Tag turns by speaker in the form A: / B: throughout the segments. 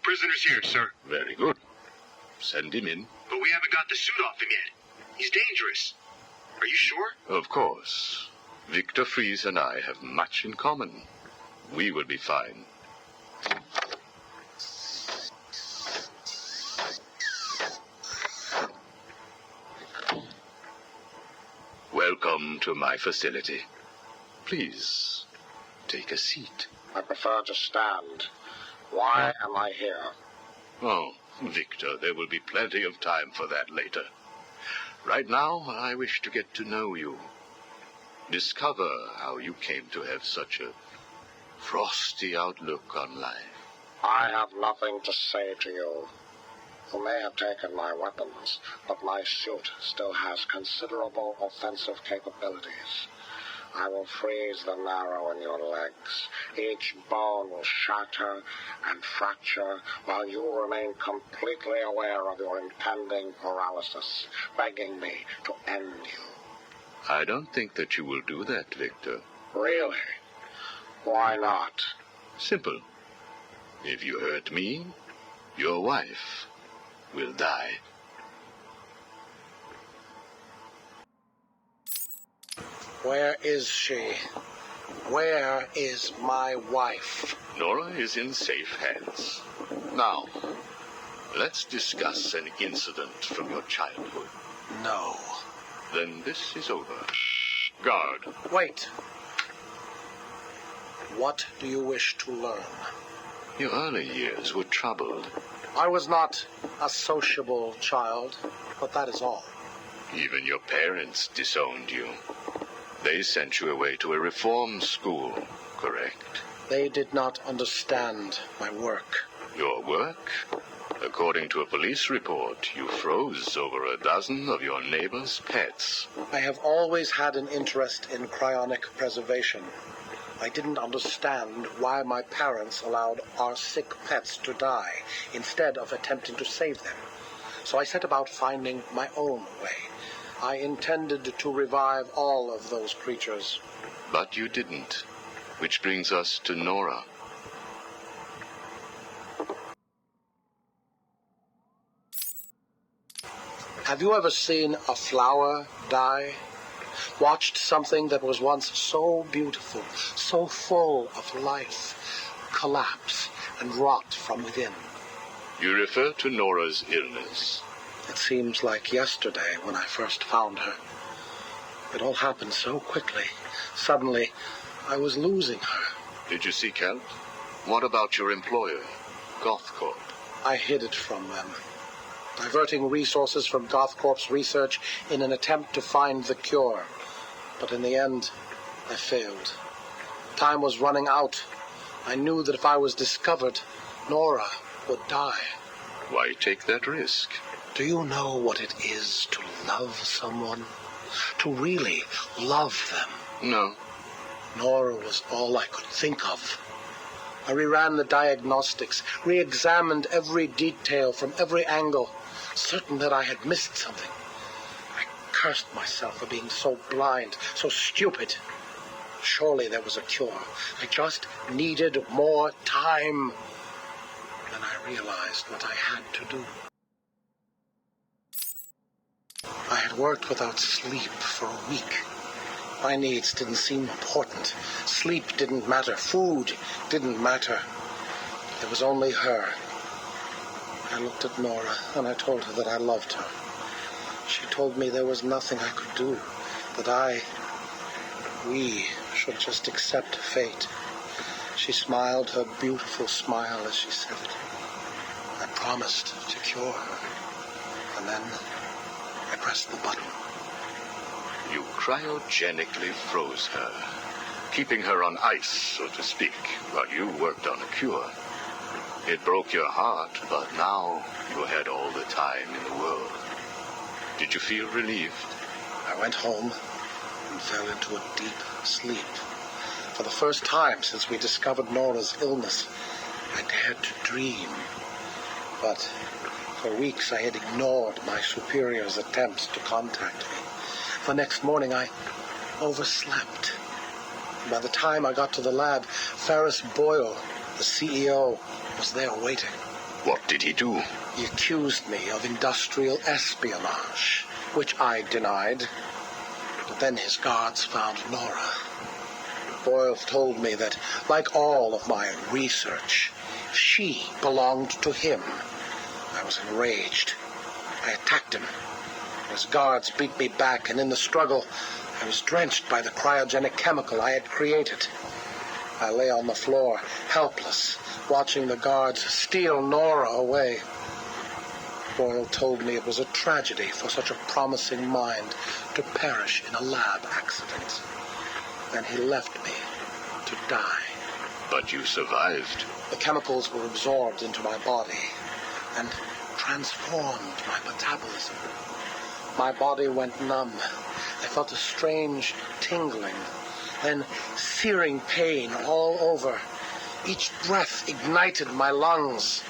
A: Prisoner's here, sir.
B: Very good. Send him in.
A: But we haven't got the suit off him yet. He's dangerous. Are you sure?
B: Of course. Victor Fries and I have much in common. We will be fine. Welcome to my facility. Please, take a seat.
C: I prefer to stand. Why am I here?
B: Oh, Victor, there will be plenty of time for that later. Right now, I wish to get to know you. Discover how you came to have such a frosty outlook on life.
C: I have nothing to say to you. You may have taken my weapons, but my suit still has considerable offensive capabilities. I will freeze the marrow in your legs. Each bone will shatter and fracture while you remain completely aware of your impending paralysis, begging me to end you.
B: I don't think that you will do that, Victor.
C: Really? Why not?
B: Simple. If you hurt me, your wife will die.
C: Where is she? Where is my wife?
B: Nora is in safe hands. Now, let's discuss an incident from your childhood.
C: No.
B: Then this is over. Guard.
C: Wait. What do you wish to learn?
B: Your early years were troubled.
C: I was not a sociable child, but that is all.
B: Even your parents disowned you. They sent you away to a reform school, correct?
C: They did not understand my work.
B: Your work? According to a police report, you froze over a dozen of your neighbor's pets.
C: I have always had an interest in cryonic preservation. I didn't understand why my parents allowed our sick pets to die instead of attempting to save them. So I set about finding my own way. I intended to revive all of those creatures.
B: But you didn't. Which brings us to Nora.
C: Have you ever seen a flower die? Watched something that was once so beautiful, so full of life, collapse and rot from within?
B: You refer to Nora's illness.
C: It seems like yesterday when I first found her. It all happened so quickly. Suddenly, I was losing her.
B: Did you seek help? What about your employer, Gothcorp?
C: I hid it from them, diverting resources from Gothcorp's research in an attempt to find the cure. But in the end, I failed. Time was running out. I knew that if I was discovered, Nora would die.
B: Why take that risk?
C: Do you know what it is to love someone? To really love them?
B: No.
C: Nora was all I could think of. I reran the diagnostics, re-examined every detail from every angle, certain that I had missed something. I cursed myself for being so blind, so stupid. Surely there was a cure. I just needed more time. Then I realized what I had to do. I had worked without sleep for a week. My needs didn't seem important. Sleep didn't matter. Food didn't matter. There was only her. I looked at Nora and I told her that I loved her. She told me there was nothing I could do, that we should just accept fate. She smiled her beautiful smile as she said it. I promised to cure her. And then I pressed the button.
B: You cryogenically froze her, keeping her on ice, so to speak, while you worked on a cure. It broke your heart, but now you had all the time in the world. Did you feel relieved?
C: I went home and fell into a deep sleep. For the first time since we discovered Nora's illness, I dared to dream. But for weeks I had ignored my superior's attempts to contact me. The next morning I overslept. By the time I got to the lab, Ferris Boyle, the CEO, was there waiting.
B: What did he do?
C: He accused me of industrial espionage, which I denied. But then his guards found Nora. Boyle told me that, like all of my research, she belonged to him. I was enraged. I attacked him. His guards beat me back, and in the struggle, I was drenched by the cryogenic chemical I had created. I lay on the floor, helpless, watching the guards steal Nora away. Boyle told me it was a tragedy for such a promising mind to perish in a lab accident. Then he left me to die.
B: But you survived.
C: The chemicals were absorbed into my body and transformed my metabolism. My body went numb. I felt a strange tingling, then searing pain all over. Each breath ignited my lungs.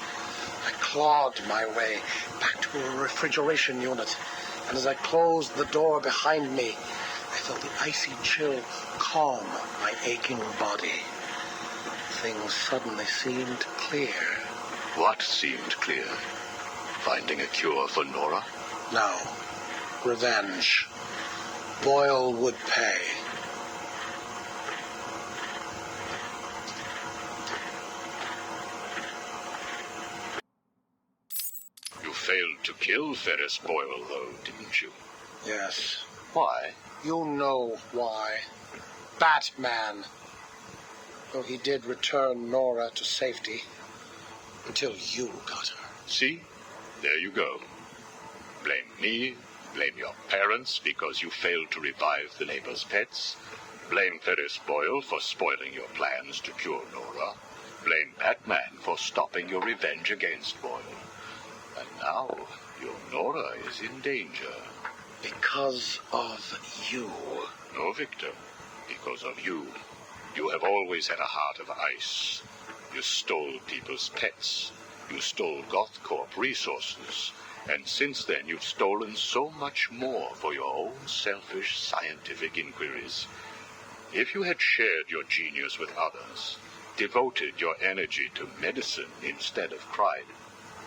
C: I clawed my way back to a refrigeration unit, and as I closed the door behind me, I felt the icy chill calm my aching body. Things suddenly seemed clear.
B: What seemed clear? Finding a cure for Nora?
C: No. Revenge. Boyle would pay.
B: You failed to kill Ferris Boyle, though, didn't you?
C: Yes.
B: Why?
C: You know why. Batman. Though he did return Nora to safety. Until you got her.
B: See? There you go. Blame me. Blame your parents because you failed to revive the neighbor's pets. Blame Ferris Boyle for spoiling your plans to cure Nora. Blame Batman for stopping your revenge against Boyle. And now, your Nora is in danger.
C: Because of you.
B: No, Victor. Because of you. You have always had a heart of ice. You stole people's pets. You stole GothCorp resources. And since then, you've stolen so much more for your own selfish scientific inquiries. If you had shared your genius with others, devoted your energy to medicine instead of crime,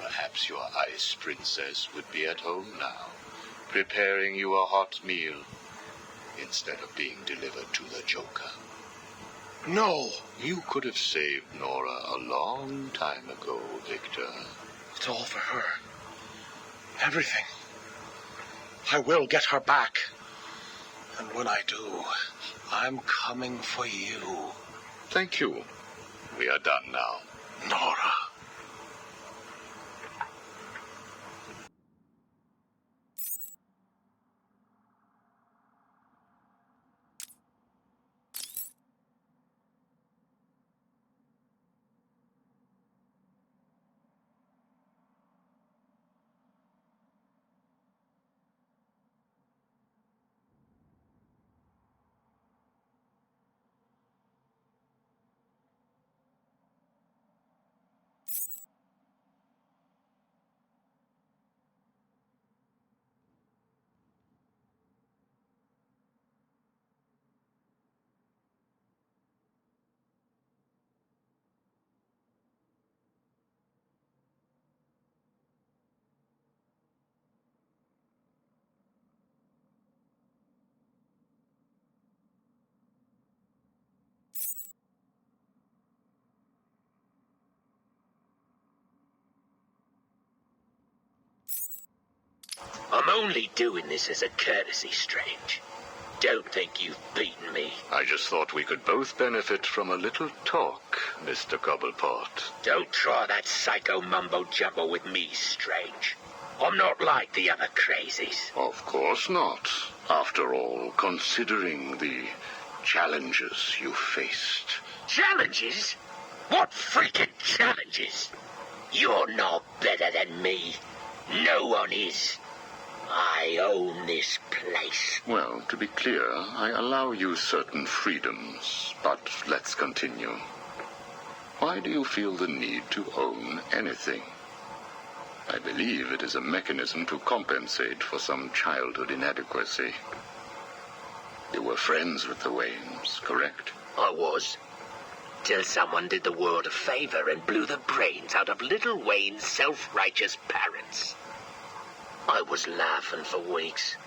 B: perhaps your ice princess would be at home now, preparing you a hot meal, instead of being delivered to the Joker.
C: No!
B: You could have saved Nora a long time ago, Victor.
C: It's all for her. Everything. I will get her back. And when I do, I'm coming for you.
B: Thank you. We are done now.
C: Nora.
D: I'm only doing this as a courtesy, Strange. Don't think you've beaten me.
B: I just thought we could both benefit from a little talk, Mr. Cobblepot.
D: Don't try that psycho mumbo-jumbo with me, Strange. I'm not like the other crazies.
B: Of course not. After all, considering the challenges you faced.
D: Challenges? What freaking challenges? You're no better than me. No one is. I own this place.
B: Well, to be clear, I allow you certain freedoms, but let's continue. Why do you feel the need to own anything? I believe it is a mechanism to compensate for some childhood inadequacy. You were friends with the Waynes, correct?
D: I was. Till someone did the world a favor and blew the brains out of little Wayne's self-righteous parents. I was laughing for weeks.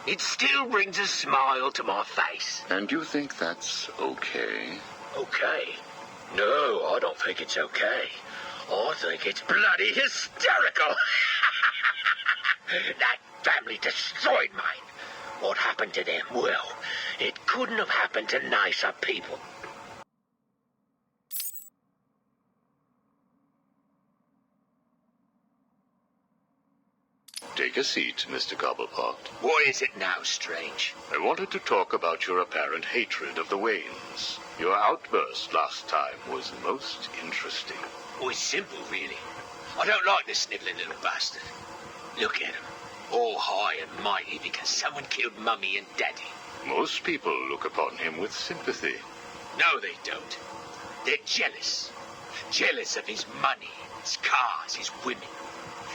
D: It still brings a smile to my face.
B: And you think that's okay?
D: Okay? No, I don't think it's okay. I think it's bloody hysterical. That family destroyed mine. What happened to them? Well, it couldn't have happened to nicer people.
B: Take a seat, Mr. Cobblepot.
D: What is it now, Strange?
B: I wanted to talk about your apparent hatred of the Waynes. Your outburst last time was most interesting.
D: Oh, it's simple, really. I don't like the sniveling little bastard. Look at him, all high and mighty because someone killed Mummy and Daddy.
B: Most people look upon him with sympathy.
D: No, they don't. They're jealous. Jealous of his money, his cars, his women.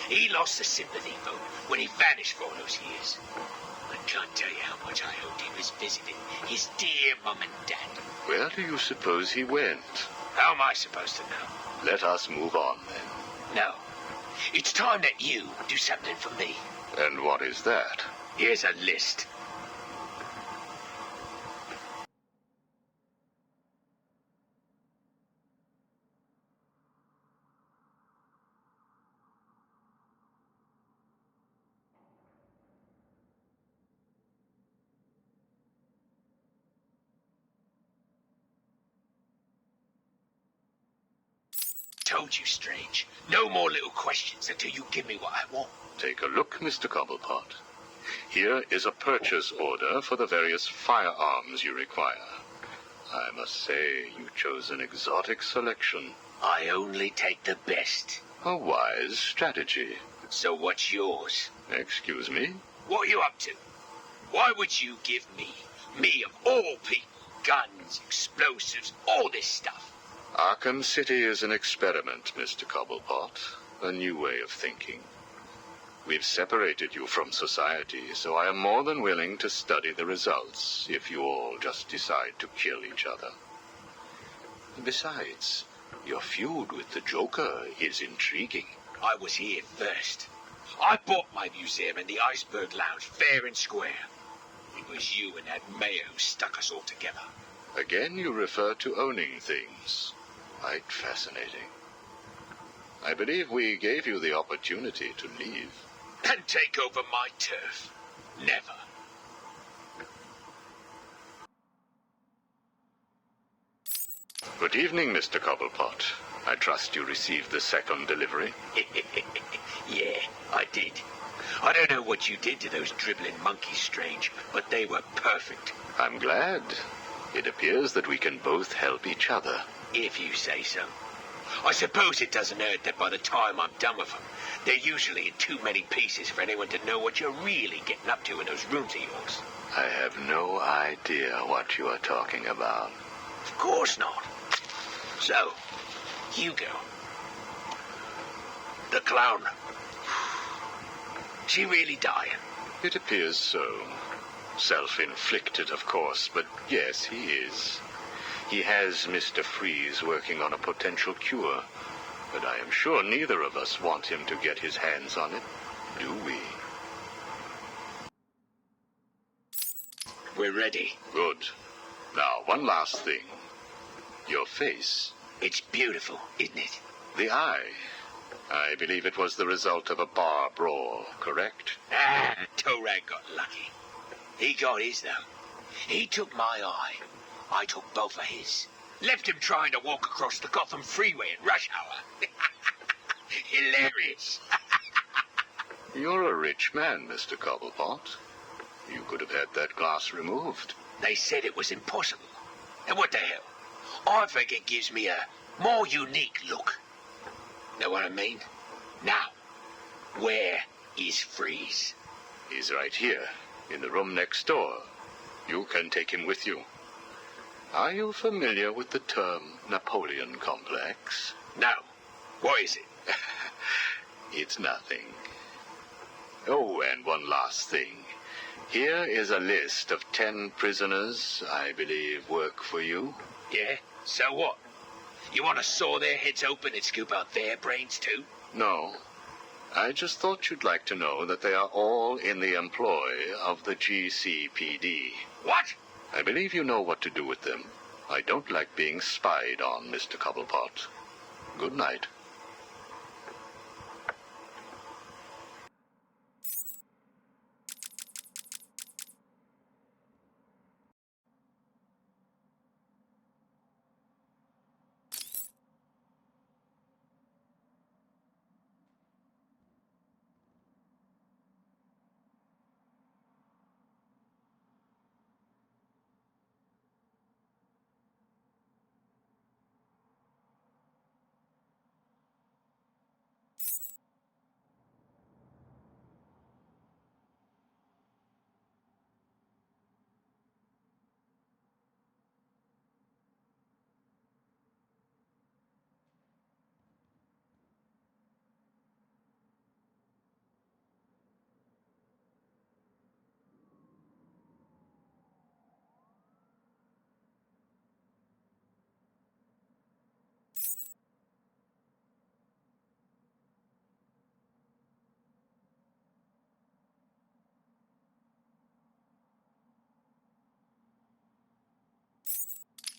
D: He lost the sympathy vote when he vanished for all those years. I can't tell you how much I hoped he was visiting his dear Mum and Dad.
B: Where do you suppose he went?
D: How am I supposed to know?
B: Let us move on, then.
D: No. It's time that you do something for me.
B: And what is that?
D: Here's a list. Told you, Strange. No more little questions until you give me what I want.
B: Take a look, Mr. Cobblepot. Here is a purchase order for the various firearms you require. I must say, you chose an exotic selection.
D: I only take the best.
B: A wise strategy.
D: So what's yours?
B: Excuse me?
D: What are you up to? Why would you give me of all people, guns, explosives, all this stuff?
B: Arkham City is an experiment, Mr. Cobblepot. A new way of thinking. We've separated you from society, so I am more than willing to study the results if you all just decide to kill each other. Besides, your feud with the Joker is intriguing.
D: I was here first. I bought my museum in the Iceberg Lounge fair and square. It was you and that mayor who stuck us all together.
B: Again, you refer to owning things. Quite fascinating. I believe we gave you the opportunity to leave.
D: And take over my turf. Never.
B: Good evening, Mr. Cobblepot. I trust you received the second delivery.
D: Yeah, I did. I don't know what you did to those dribbling monkeys, Strange, but they were perfect.
B: I'm glad. It appears that we can both help each other.
D: If you say so. I suppose it doesn't hurt that by the time I'm done with them, they're usually in too many pieces for anyone to know what you're really getting up to in those rooms of yours.
B: I have no idea what you are talking about.
D: Of course not. So, Hugo. The clown. She really dying?
B: It appears so. Self-inflicted, of course, but yes, he is. He has Mr. Freeze working on a potential cure, but I am sure neither of us want him to get his hands on it, do we?
D: We're ready.
B: Good. Now, one last thing. Your face.
D: It's beautiful, isn't it?
B: The eye. I believe it was the result of a bar brawl, correct?
D: Torag got lucky. He got his, though. He took my eye. I took both of his. Left him trying to walk across the Gotham freeway in rush hour. Hilarious.
B: You're a rich man, Mr. Cobblepot. You could have had that glass removed.
D: They said it was impossible. And what the hell? I think it gives me a more unique look. Know what I mean? Now, where is Freeze?
B: He's right here, in the room next door. You can take him with you. Are you familiar with the term Napoleon complex?
D: No. What is it?
B: It's nothing. Oh, and one last thing. Here is a list of 10 prisoners I believe work for you.
D: Yeah? So what? You want to saw their heads open and scoop out their brains too?
B: No. I just thought you'd like to know that they are all in the employ of the GCPD.
D: What?
B: I believe you know what to do with them. I don't like being spied on, Mr. Cobblepot. Good night.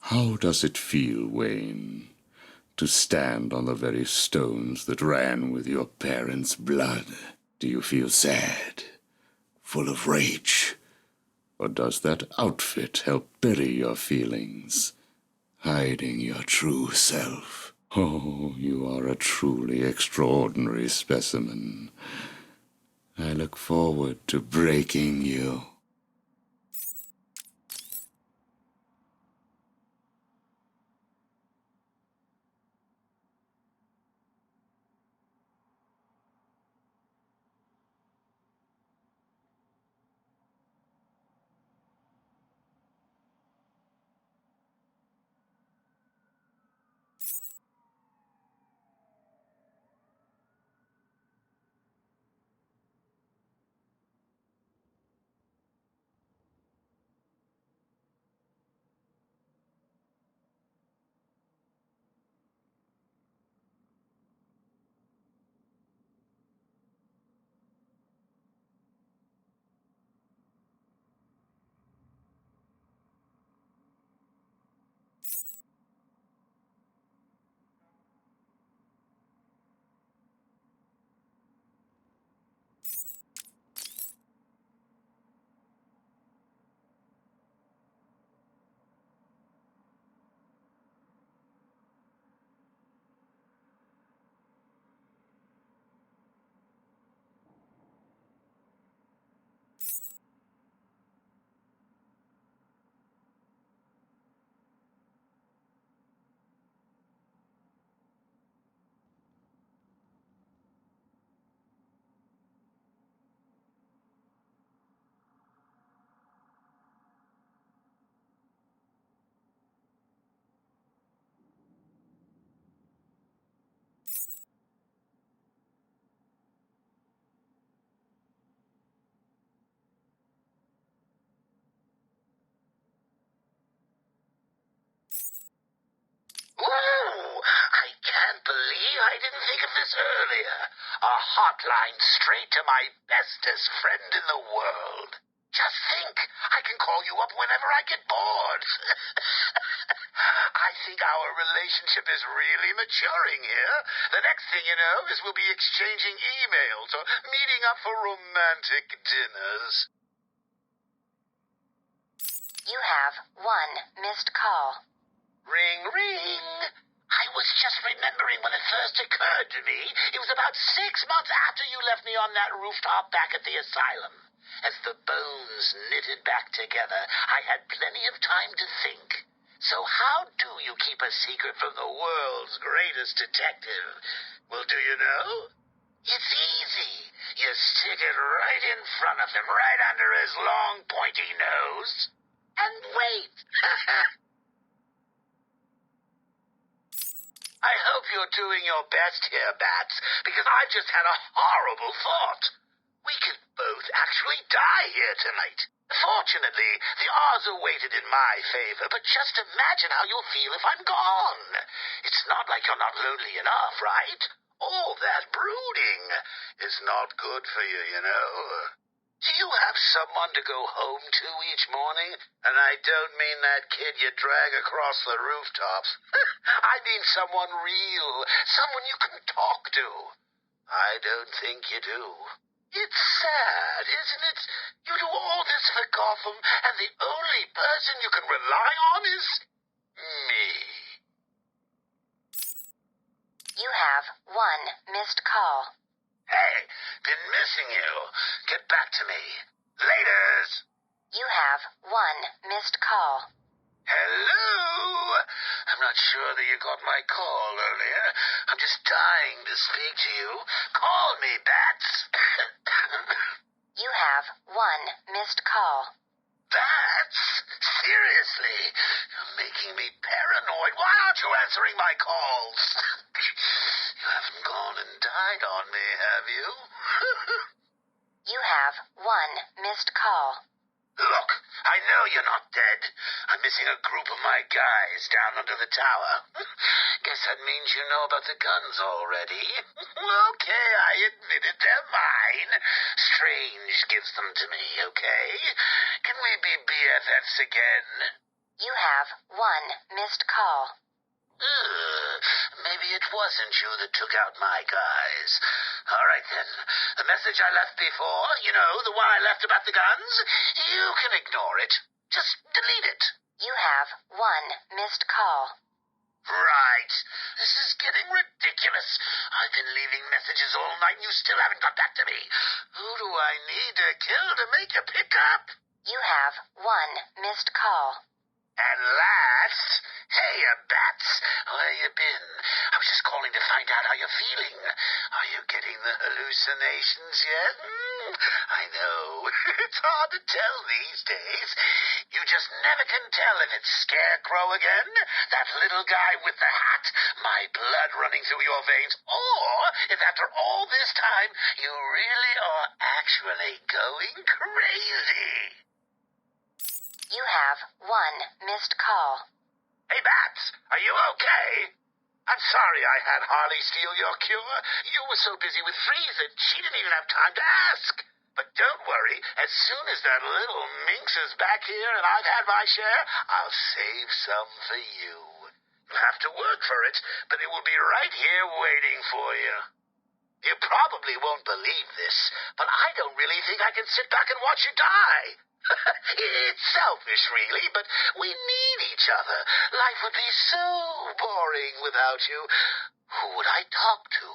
E: How does it feel, Wayne, to stand on the very stones that ran with your parents' blood? Do you feel sad, full of rage? Or does that outfit help bury your feelings, hiding your true self? Oh, you are a truly extraordinary specimen. I look forward to breaking you.
D: Ooh, I can't believe I didn't think of this earlier. A hotline straight to my bestest friend in the world. Just think, I can call you up whenever I get bored. I think our relationship is really maturing here. The next thing you know is we'll be exchanging emails or meeting up for romantic dinners.
F: You have one missed call.
D: Ring, ring. I was just remembering when it first occurred to me. It was about 6 months after you left me on that rooftop back at the asylum. As the bones knitted back together, I had plenty of time to think. So how do you keep a secret from the world's greatest detective? Well, do you know? It's easy. You stick it right in front of him, right under his long, pointy nose, and wait. I hope you're doing your best here, Bats, because I've just had a horrible thought. We could both
G: both actually die here tonight. Fortunately, the odds are weighted in my favor, but just imagine how you'll feel if I'm gone. It's not like you're not lonely enough, right? All that brooding is not good for you, you know. Do you have someone to go home to each morning? And I don't mean that kid you drag across the rooftops. I mean someone real, someone you can talk to. I don't think you do. It's sad, isn't it? You do all this for Gotham, and the only person you can rely on is me.
F: You have one missed call.
G: Hey, been missing you. Get back to me. Laters.
F: You have one missed call.
G: Hello? I'm not sure that you got my call earlier. I'm just dying to speak to you. Call me, Bats.
F: You have one missed call.
G: Bats? Seriously? You're making me paranoid. Why aren't you answering my calls? You haven't gone and died on me, have you?
F: You have one missed call.
G: Look, I know you're not dead. I'm missing a group of my guys down under the tower. Guess that means you know about the guns already. Okay, I admit it, they're mine. Strange gives them to me, okay? Can we be BFFs again?
F: You have one missed call.
G: Maybe it wasn't you that took out my guys. All right, then. The message I left before, you know, the one I left about the guns, you can ignore it. Just delete it.
F: You have one missed call.
G: Right. This is getting ridiculous. I've been leaving messages all night and you still haven't got back to me. Who do I need to kill to make you pick up?
F: You have one missed call.
G: At last. Hey, Bats. Where you been? I was just calling to find out how you're feeling. Are you getting the hallucinations yet? I know. It's hard to tell these days. You just never can tell if it's Scarecrow again, that little guy with the hat, my blood running through your veins, or if after all this time you really are actually going crazy.
F: You have one missed call.
G: Hey, Bats, are you okay? I'm sorry I had Harley steal your cure. You were so busy with Freeze that she didn't even have time to ask. But don't worry, as soon as that little minx is back here and I've had my share, I'll save some for you. You'll have to work for it, but it will be right here waiting for you. You probably won't believe this, but I don't really think I can sit back and watch you die. It's selfish, really, but we need each other. Life would be so boring without you. Who would I talk to?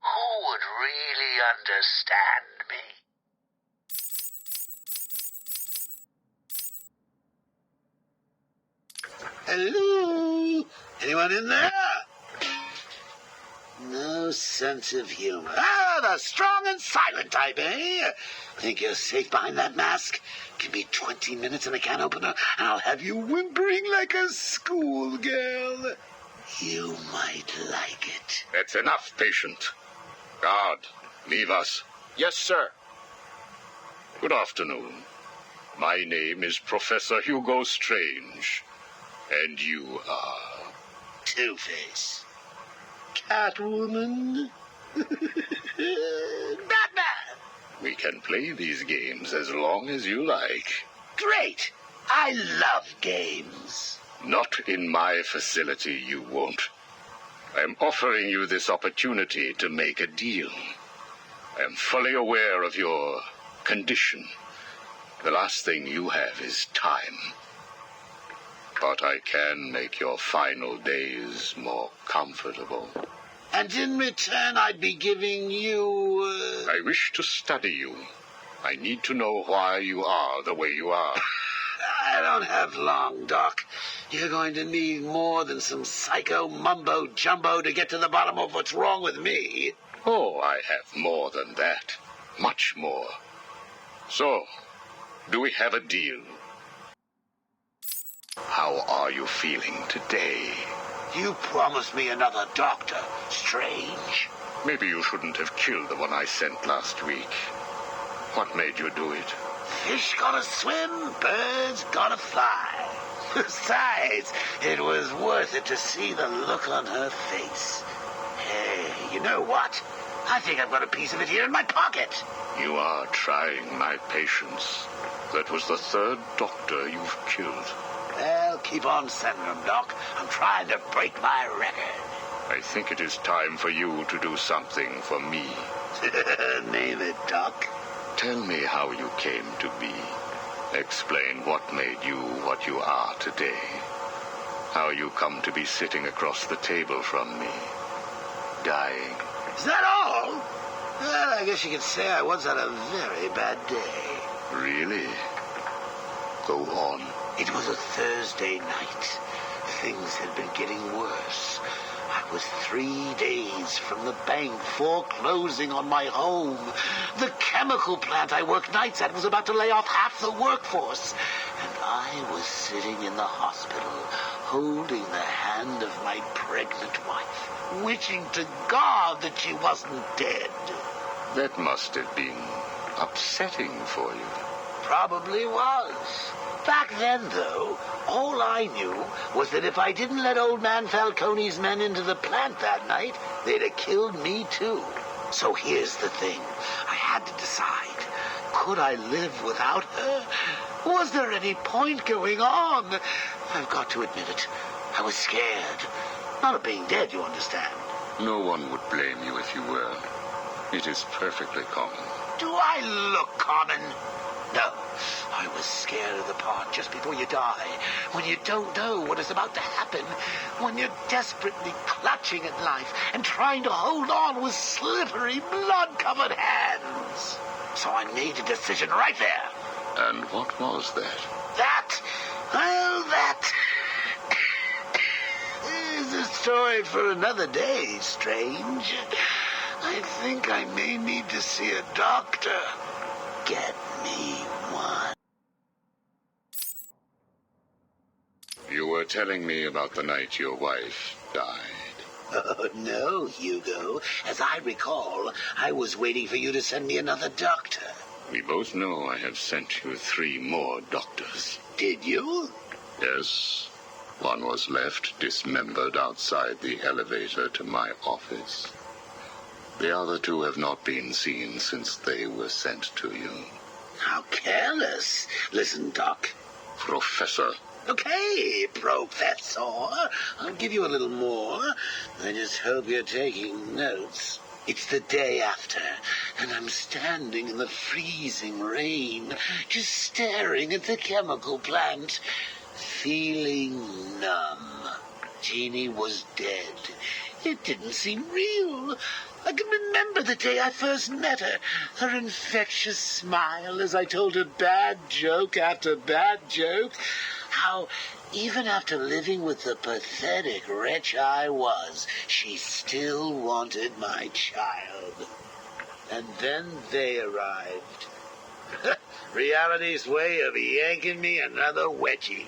G: Who would really understand me?
H: Hello? Anyone in there? No sense of humor. Ah, the strong and silent type, eh? Think you're safe behind that mask? Give me 20 minutes and a can opener, and I'll have you whimpering like a schoolgirl. You might like it.
B: That's enough, patient. Guard, leave us.
I: Yes, sir.
B: Good afternoon. My name is Professor Hugo Strange. And you are?
H: Two-Face. Catwoman. Batman.
B: We can play these games as long as you like.
H: Great. I love games.
B: Not in my facility, you won't. I'm offering you this opportunity to make a deal. I am fully aware of your condition. The last thing you have is time. But I can make your final days more comfortable.
H: And in return, I'd be giving you...
B: I wish to study you. I need to know why you are the way you are.
H: I don't have long, Doc. You're going to need more than some psycho mumbo-jumbo to get to the bottom of what's wrong with me.
B: Oh, I have more than that. Much more. So, do we have a deal? How are you feeling today?
H: You promised me another doctor, Strange.
B: Maybe you shouldn't have killed the one I sent last week. What made you do it?
H: Fish gotta swim, birds gotta fly. Besides, it was worth it to see the look on her face. Hey, you know what? I think I've got a piece of it here in my pocket.
B: You are trying my patience. That was the third doctor you've killed.
H: Well, keep on sending them, Doc. I'm trying to break my record.
B: I think it is time for you to do something for me.
H: Name it, Doc.
B: Tell me how you came to be. Explain what made you what you are today. How you come to be sitting across the table from me, dying.
H: Is that all? Well, I guess you could say I once had a very bad day.
B: Really? Go on.
H: It was a Thursday night. Things had been getting worse. I was 3 days from the bank foreclosing on my home. The chemical plant I worked nights at was about to lay off half the workforce. And I was sitting in the hospital, holding the hand of my pregnant wife, wishing to God that she wasn't dead.
B: That must have been upsetting for you.
H: Probably was. Back then, though, all I knew was that if I didn't let old man Falcone's men into the plant that night, they'd have killed me too. So here's the thing. I had to decide. Could I live without her? Was there any point going on? I've got to admit it. I was scared. Not of being dead, you understand.
B: No one would blame you if you were. It is perfectly common.
H: Do I look common? No. I was scared of the part just before you die, when you don't know what is about to happen, when you're desperately clutching at life and trying to hold on with slippery, blood-covered hands. So I made a decision right there.
B: And what was that?
H: That is a story for another day, Strange. I think I may need to see a doctor. Get me one.
B: You were telling me about the night your wife died.
H: Oh, no, Hugo. As I recall, I was waiting for you to send me another doctor.
B: We both know I have sent you 3 more doctors.
H: Did you?
B: Yes. One was left dismembered outside the elevator to my office. The other 2 have not been seen since they were sent to you.
H: How careless. Listen, Doc.
B: Professor.
H: Okay, Professor. I'll give you a little more. I just hope you're taking notes. It's the day after, and I'm standing in the freezing rain, just staring at the chemical plant, feeling numb. Jeannie was dead. It didn't seem real. I can remember the day I first met her. Her infectious smile as I told her bad joke after bad joke. How, even after living with the pathetic wretch I was, she still wanted my child. And then they arrived. Reality's way of yanking me another wedgie.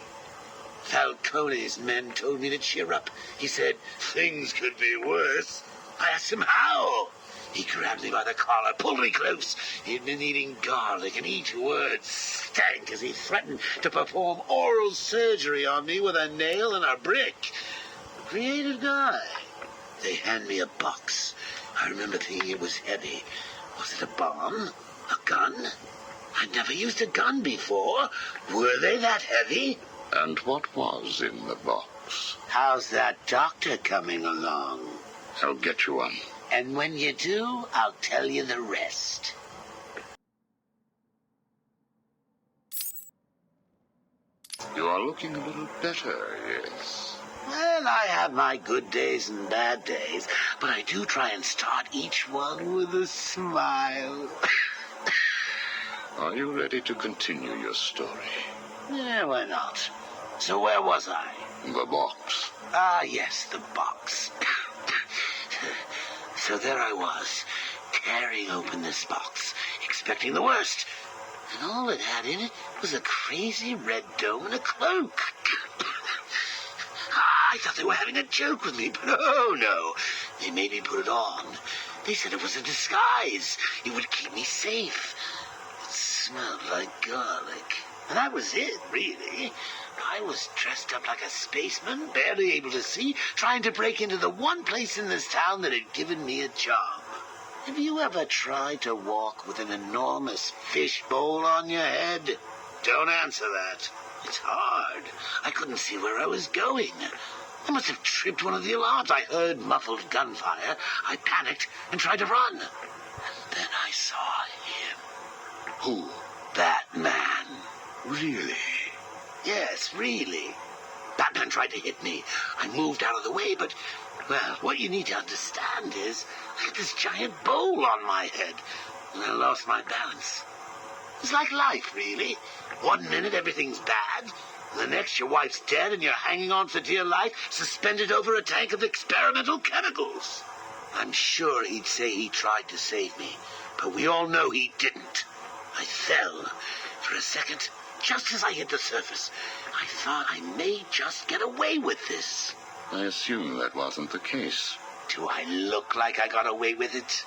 H: Falcone's men told me to cheer up. He said things could be worse. I asked him how. He grabbed me by the collar, pulled me close. He'd been eating garlic, and each word stank as he threatened to perform oral surgery on me with a nail and a brick. A creative guy. They hand me a box. I remember thinking it was heavy. Was it a bomb? A gun? I'd never used a gun before. Were they that heavy?
B: And what was in the box?
H: How's that doctor coming along?
B: I'll get you one.
H: And when you do, I'll tell you the rest.
B: You are looking a little better, yes.
H: Well, I have my good days and bad days, but I do try and start each one with a smile.
B: Are you ready to continue your story?
H: Yeah, why not? So where was I?
B: The box.
H: Ah, yes, the box. So there I was, tearing open this box, expecting the worst. And all it had in it was a crazy red dome and a cloak. I thought they were having a joke with me, but oh no. They made me put it on. They said it was a disguise. It would keep me safe. smelled like garlic. And that was it, really. I was dressed up like a spaceman, barely able to see, trying to break into the one place in this town that had given me a job. Have you ever tried to walk with an enormous fishbowl on your head? Don't answer that. It's hard. I couldn't see where I was going. I must have tripped one of the alarms. I heard muffled gunfire. I panicked and tried to run. And then I saw him.
B: Who?
H: Batman.
B: Really?
H: Yes, really. Batman tried to hit me. I moved out of the way, but, well, what you need to understand is I had this giant bowl on my head, and I lost my balance. It's like life, really. 1 minute everything's bad, and the next your wife's dead and you're hanging on for dear life, suspended over a tank of experimental chemicals. I'm sure he'd say he tried to save me, but we all know he didn't. I fell. For a second, just as I hit the surface, I thought I may just get away with this.
B: I assume that wasn't the case.
H: Do I look like I got away with it?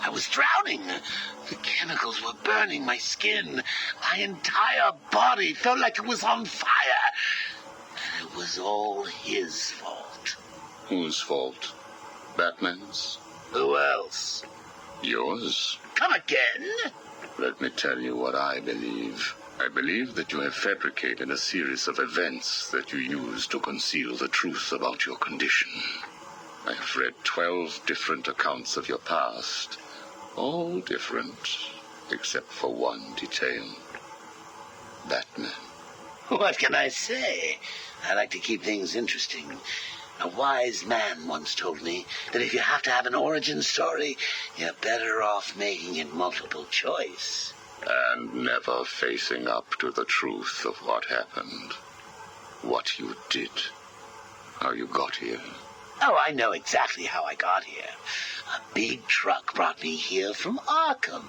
H: I was drowning. The chemicals were burning my skin. My entire body felt like it was on fire. And it was all his fault.
B: Whose fault? Batman's?
H: Who else?
B: Yours?
H: Come again?
B: Let me tell you what I believe. I believe that you have fabricated a series of events that you use to conceal the truth about your condition. I have read 12 different accounts of your past. All different, except for one detail. Batman.
H: What can I say? I like to keep things interesting. A wise man once told me that if you have to have an origin story, you're better off making it multiple choice.
B: And never facing up to the truth of what happened. What you did. How you got here.
H: Oh, I know exactly how I got here. A big truck brought me here from Arkham.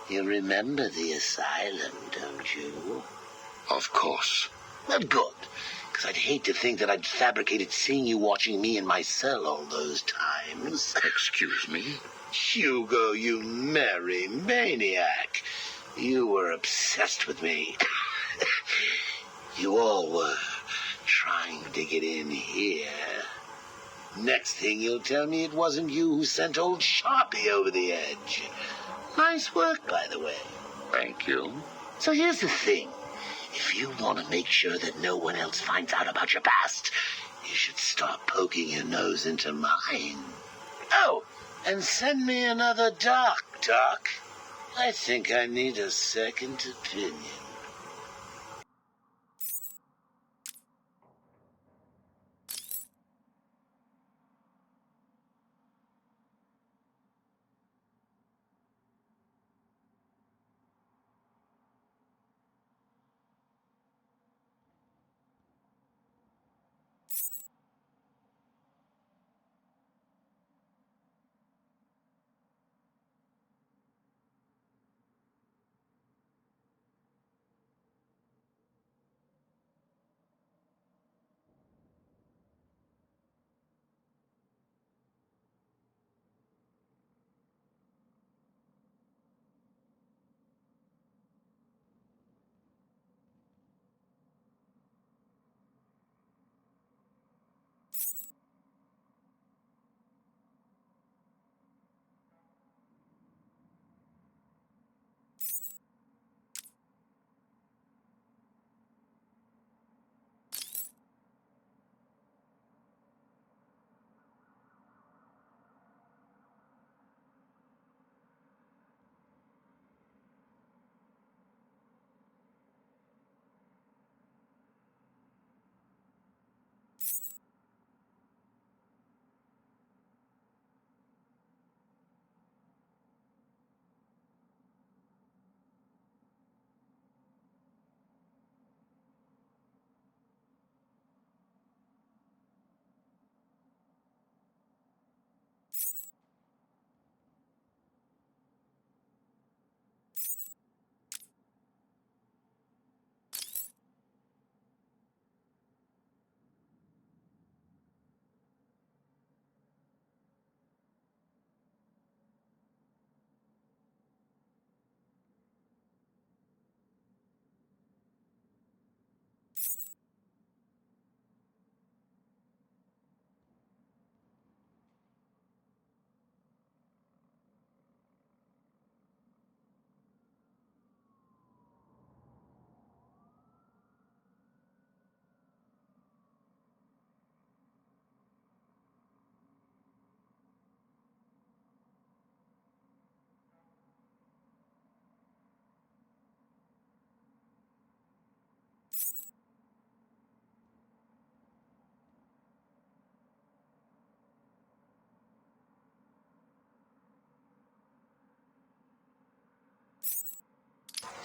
H: You remember the asylum, don't you?
B: Of course.
H: Well, good. Because I'd hate to think that I'd fabricated seeing you watching me in my cell all those times.
B: Excuse me?
H: Hugo, you merry maniac. You were obsessed with me. You all were trying to get in here. Next thing you'll tell me it wasn't you who sent old Sharpie over the edge. Nice work, by the way.
B: Thank you.
H: So here's the thing. If you want to make sure that no one else finds out about your past, you should start poking your nose into mine. Oh, and send me another doc. I think I need a second opinion.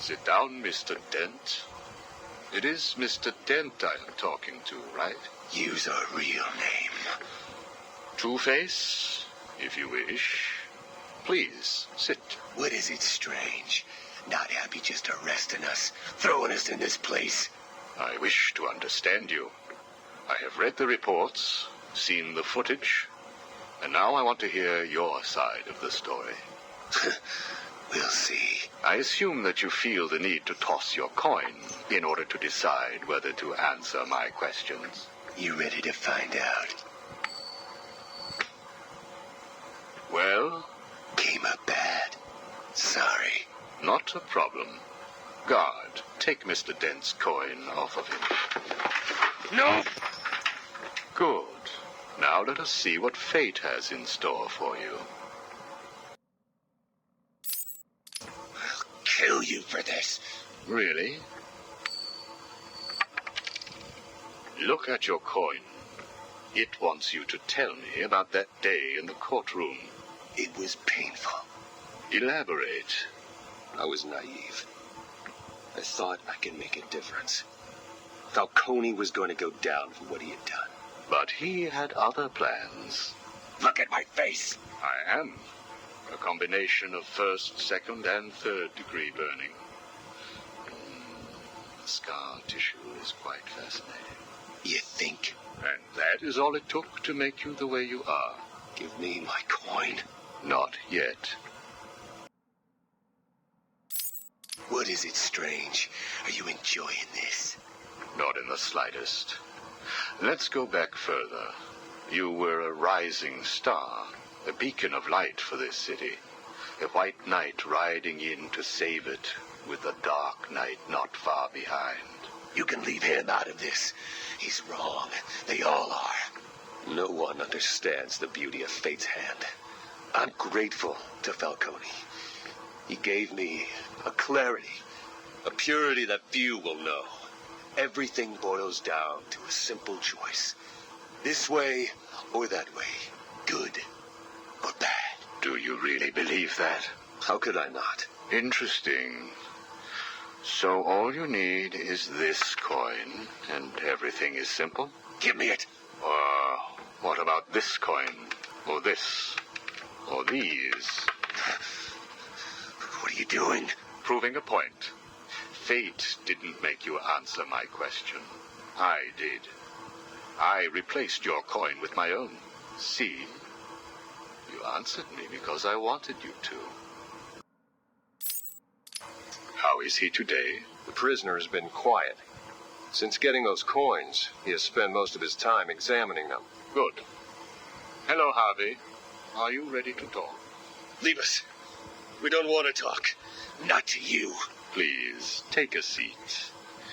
B: Sit down, Mr. Dent. It is Mr. Dent I am talking to, right?
H: Use a real name.
B: Two-Face, if you wish. Please, sit.
H: What is it, Strange? Not happy just arresting us, throwing us in this place?
B: I wish to understand you. I have read the reports, seen the footage, and now I want to hear your side of the story.
H: We'll see.
B: I assume that you feel the need to toss your coin in order to decide whether to answer my questions.
H: You ready to find out?
B: Well?
H: Came up bad. Sorry.
B: Not a problem. Guard, take Mr. Dent's coin off of him.
H: No!
B: Good. Now let us see what fate has in store for you.
H: I'll kill you for this.
B: Really? Look at your coin. It wants you to tell me about that day in the courtroom.
H: It was painful.
B: Elaborate.
I: I was naive. I thought I could make a difference. Falcone was going to go down for what he had done.
B: But he had other plans.
H: Look at my face.
B: I am. A combination of first, second, and third degree burning. The scar tissue is quite fascinating.
H: You think?
B: And that is all it took to make you the way you are.
H: Give me my coin.
B: Not yet.
H: What is it, Strange? Are you enjoying this?
B: Not in the slightest. Let's go back further. You were a rising star, a beacon of light for this city. A white knight riding in to save it, with a dark knight not far behind.
H: You can leave him out of this. He's wrong. They all are.
I: No one understands the beauty of fate's hand. I'm grateful to Falcone. He gave me a clarity, a purity that few will know. Everything boils down to a simple choice. This way or that way. Good or bad.
B: Do you really believe that?
I: How could I not?
B: Interesting. So all you need is this coin, and everything is simple?
H: Give me it.
B: Or what about this coin? Or this? Or these?
H: What are you doing?
B: Proving a point. Fate didn't make you answer my question. I did. I replaced your coin with my own. See? You answered me because I wanted you to. How is he today?
I: The prisoner has been quiet. Since getting those coins, he has spent most of his time examining them.
B: Good. Hello, Harvey. Are you ready to talk?
H: Leave us. We don't want to talk. Not to you.
B: Please, take a seat.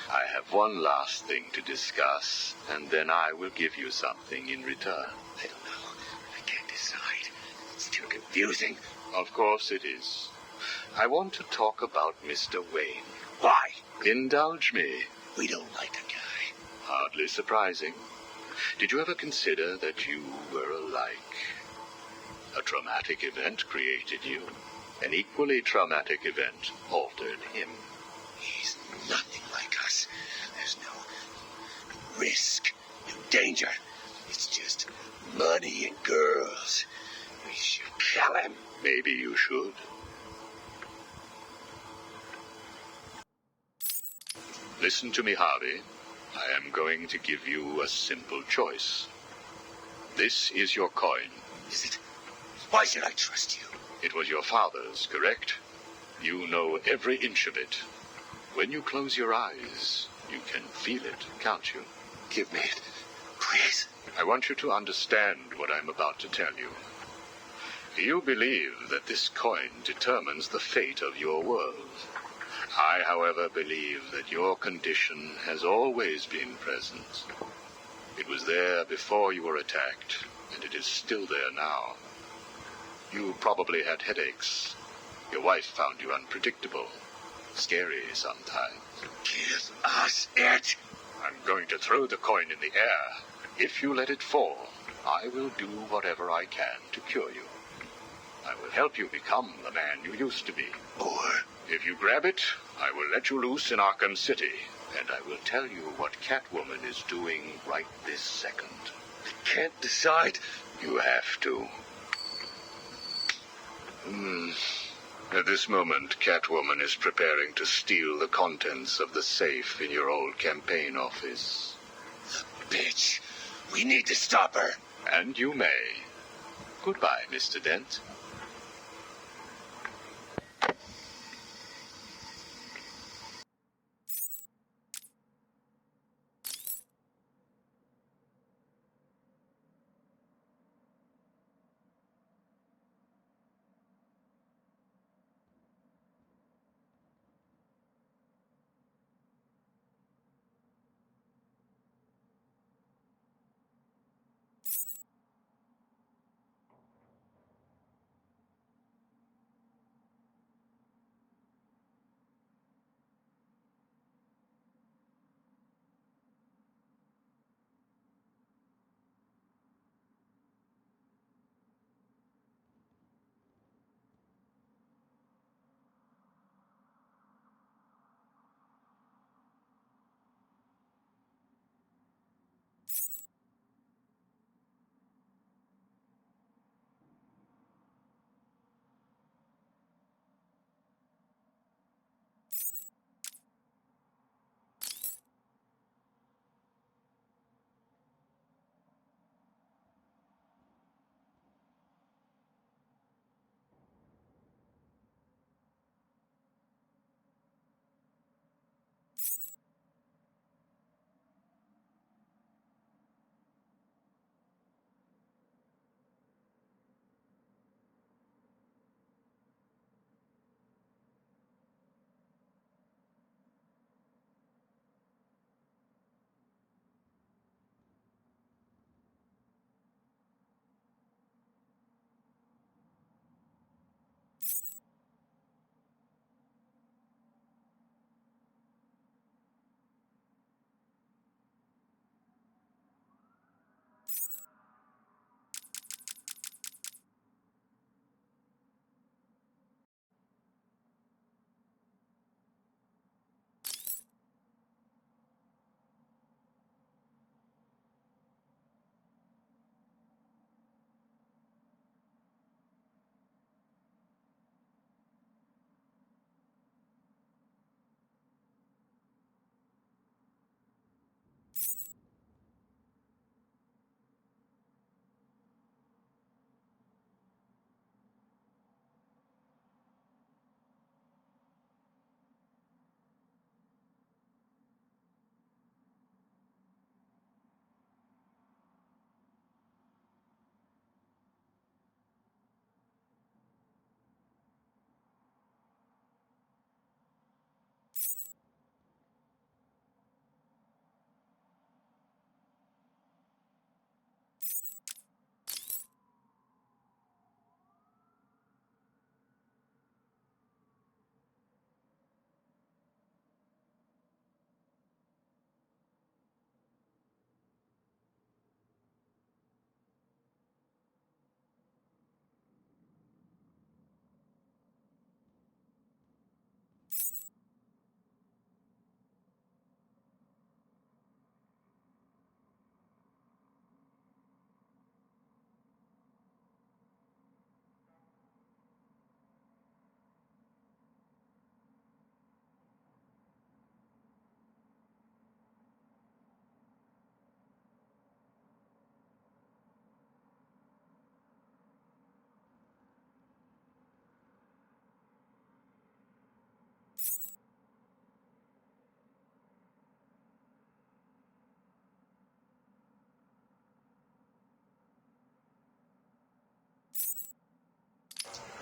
B: I have one last thing to discuss, and then I will give you something in return.
H: I don't know. I can't decide. It's too confusing.
B: Of course it is. I want to talk about Mr. Wayne.
H: Why?
B: Indulge me.
H: We don't like the guy.
B: Hardly surprising. Did you ever consider that you were alike? A traumatic event created you. An equally traumatic event altered him.
H: He's nothing like us. There's no risk, no danger. It's just money and girls. We should kill him.
B: Maybe you should. Listen to me, Harvey. I am going to give you a simple choice. This is your coin.
H: Is it? Why should I trust you?
B: It was your father's, correct? You know every inch of it. When you close your eyes, you can feel it, can't you?
H: Give me it, please.
B: I want you to understand what I'm about to tell you. You believe that this coin determines the fate of your world. I, however, believe that your condition has always been present. It was there before you were attacked, and it is still there now. You probably had headaches. Your wife found you unpredictable, scary sometimes.
H: Give us it.
B: I'm going to throw the coin in the air. If you let it fall, I will do whatever I can to cure you. I will help you become the man you used to be.
H: Or
B: If you grab it, I will let you loose in Arkham City, and I will tell you what Catwoman is doing right this second.
I: I can't decide.
B: You have to. At this moment, Catwoman is preparing to steal the contents of the safe in your old campaign office.
D: Bitch, we need to stop her.
B: And you may. Goodbye, Mr. Dent.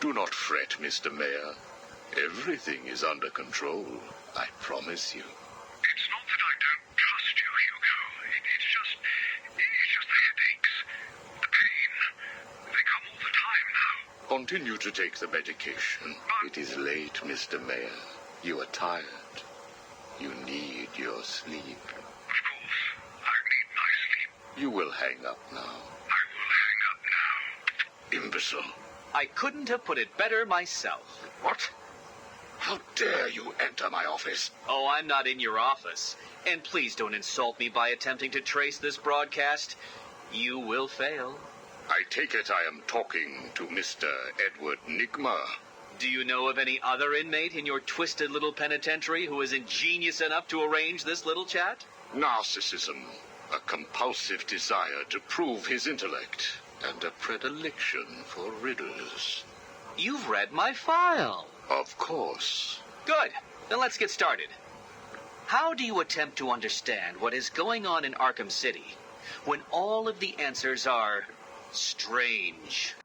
B: Do not fret, Mr. Mayor. Everything is under control, I promise you.
A: It's not that I don't trust you, Hugo. It's just the headaches. The pain. They come all the time now.
B: Continue to take the medication. It is late, Mr. Mayor. You are tired. You need your sleep.
A: Of course. I need my sleep.
B: You will hang up now.
A: I will hang up now.
B: Imbecile.
D: I couldn't have put it better myself.
B: What? How dare you enter my office?
J: Oh, I'm not in your office. And please don't insult me by attempting to trace this broadcast. You will fail.
B: I take it I am talking to Mr. Edward Nigma.
J: Do you know of any other inmate in your twisted little penitentiary who is ingenious enough to arrange this little chat?
B: Narcissism, a compulsive desire to prove his intellect, and a predilection for riddles.
J: You've read my file.
B: Of course.
J: Good. Then let's get started. How do you attempt to understand what is going on in Arkham City when all of the answers are strange?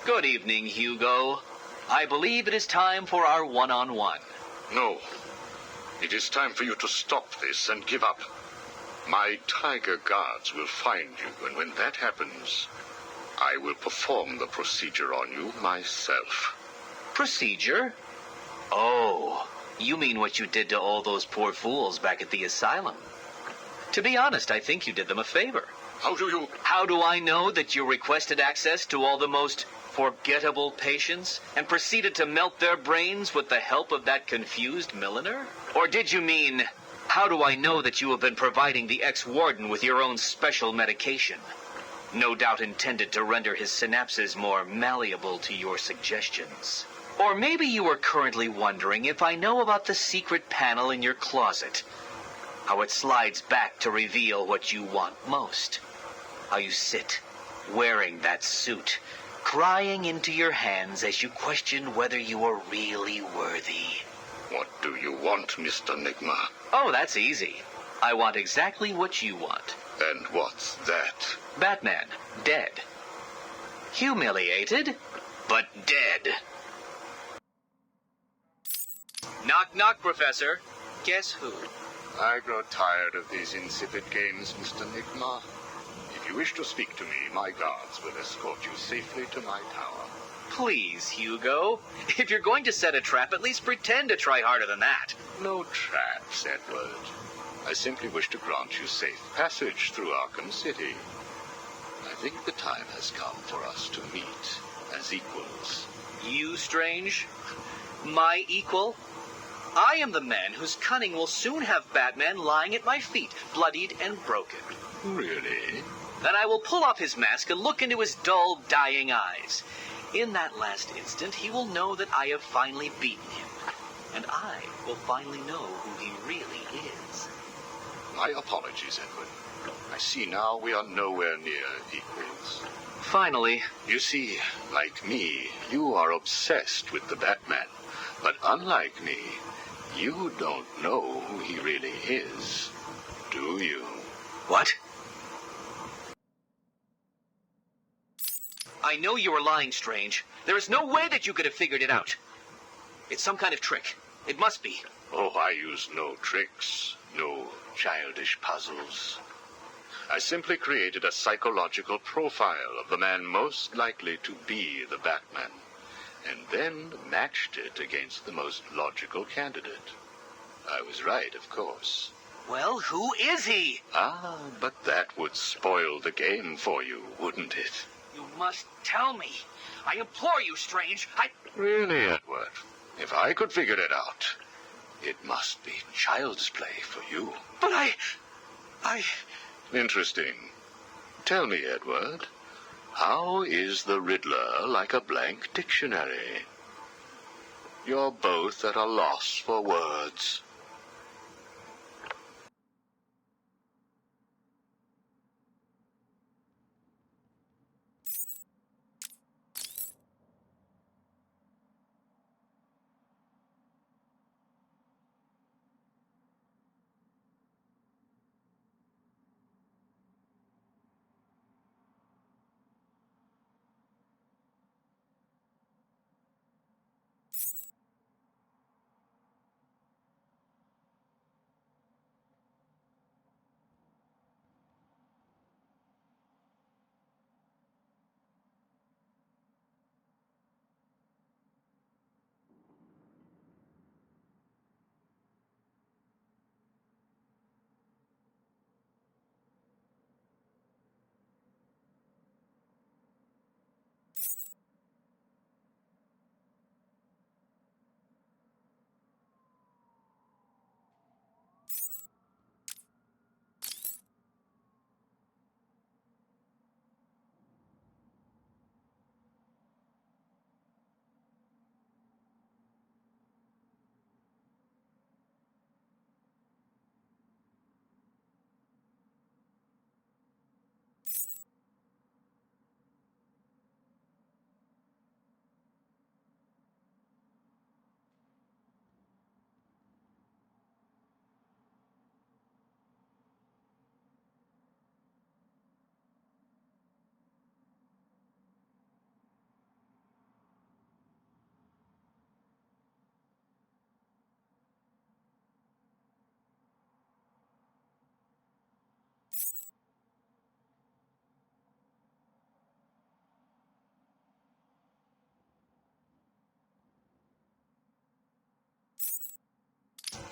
J: Good evening, Hugo. I believe it is time for our one-on-one.
B: No. It is time for you to stop this and give up. My tiger guards will find you, and when that happens, I will perform the procedure on you myself.
J: Procedure? Oh, you mean what you did to all those poor fools back at the asylum. To be honest, I think you did them a favor.
B: How
J: do I know that you requested access to all the most forgettable patients and proceeded to melt their brains with the help of that confused milliner? Or did you mean, how do I know that you have been providing the ex-warden with your own special medication? No doubt intended to render his synapses more malleable to your suggestions. Or maybe you are currently wondering if I know about the secret panel in your closet. How it slides back to reveal what you want most. How you sit, wearing that suit, crying into your hands as you question whether you are really worthy.
B: What do you want, Mr. Nigma?
J: Oh, that's easy. I want exactly what you want.
B: And what's that?
J: Batman, dead. Humiliated, but dead. Knock, knock, Professor. Guess who?
B: I grow tired of these insipid games, Mr. Nigma. If you wish to speak to me, my guards will escort you safely to my tower.
J: Please, Hugo. If you're going to set a trap, at least pretend to try harder than that.
B: No traps, Edward. I simply wish to grant you safe passage through Arkham City. I think the time has come for us to meet as equals.
J: You, Strange? My equal? I am the man whose cunning will soon have Batman lying at my feet, bloodied and broken.
B: Really?
J: Then I will pull off his mask and look into his dull, dying eyes. In that last instant, he will know that I have finally beaten him. And I will finally know who he really is.
B: My apologies, Edward. I see now we are nowhere near equals.
J: Finally.
B: You see, like me, you are obsessed with the Batman. But unlike me, you don't know who he really is, do you?
J: What? I know you are lying, Strange. There is no way that you could have figured it out. It's some kind of trick. It must be.
B: Oh, I use no tricks, no childish puzzles. I simply created a psychological profile of the man most likely to be the Batman, and then matched it against the most logical candidate. I was right, of course.
J: Well, who is he?
B: Ah, but that would spoil the game for you, wouldn't it?
J: You must tell me. I implore you, Strange.
B: Really, Edward? If I could figure it out, it must be child's play for you.
J: But I...
B: Interesting. Tell me, Edward, how is the Riddler like a blank dictionary? You're both at a loss for words.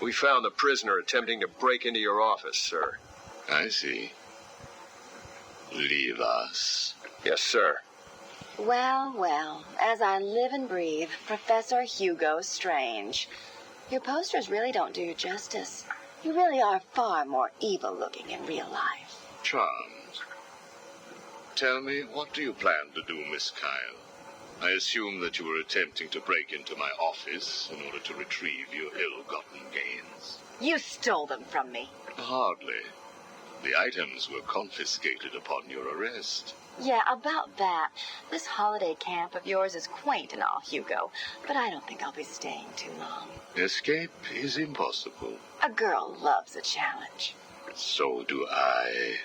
I: We found the prisoner attempting to break into your office, sir.
B: I see. Leave us.
I: Yes, sir.
F: Well, well, as I live and breathe, Professor Hugo Strange. Your posters really don't do you justice. You really are far more evil-looking in real life.
B: Charmed. Tell me, what do you plan to do, Miss Kyle? I assume that you were attempting to break into my office in order to retrieve your ill-gotten gains.
F: You stole them from me.
B: Hardly. The items were confiscated upon your arrest.
F: Yeah, about that. This holiday camp of yours is quaint and all, Hugo, but I don't think I'll be staying too long.
B: Escape is impossible.
F: A girl loves a challenge.
B: So do I.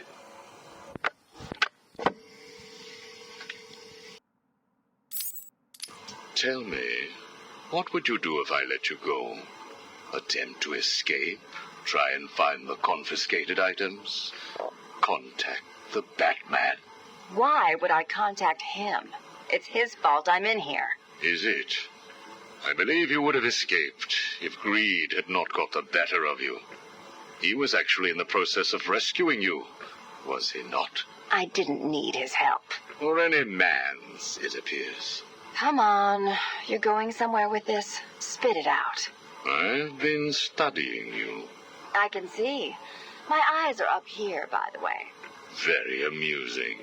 B: Tell me, what would you do if I let you go? Attempt to escape? Try and find the confiscated items? Contact the Batman?
F: Why would I contact him? It's his fault I'm in here.
B: Is it? I believe you would have escaped if greed had not got the better of you. He was actually in the process of rescuing you, was he not?
F: I didn't need his help.
B: Or any man's, it appears.
F: Come on. You're going somewhere with this. Spit it out.
B: I've been studying you.
F: I can see. My eyes are up here, by the way.
B: Very amusing.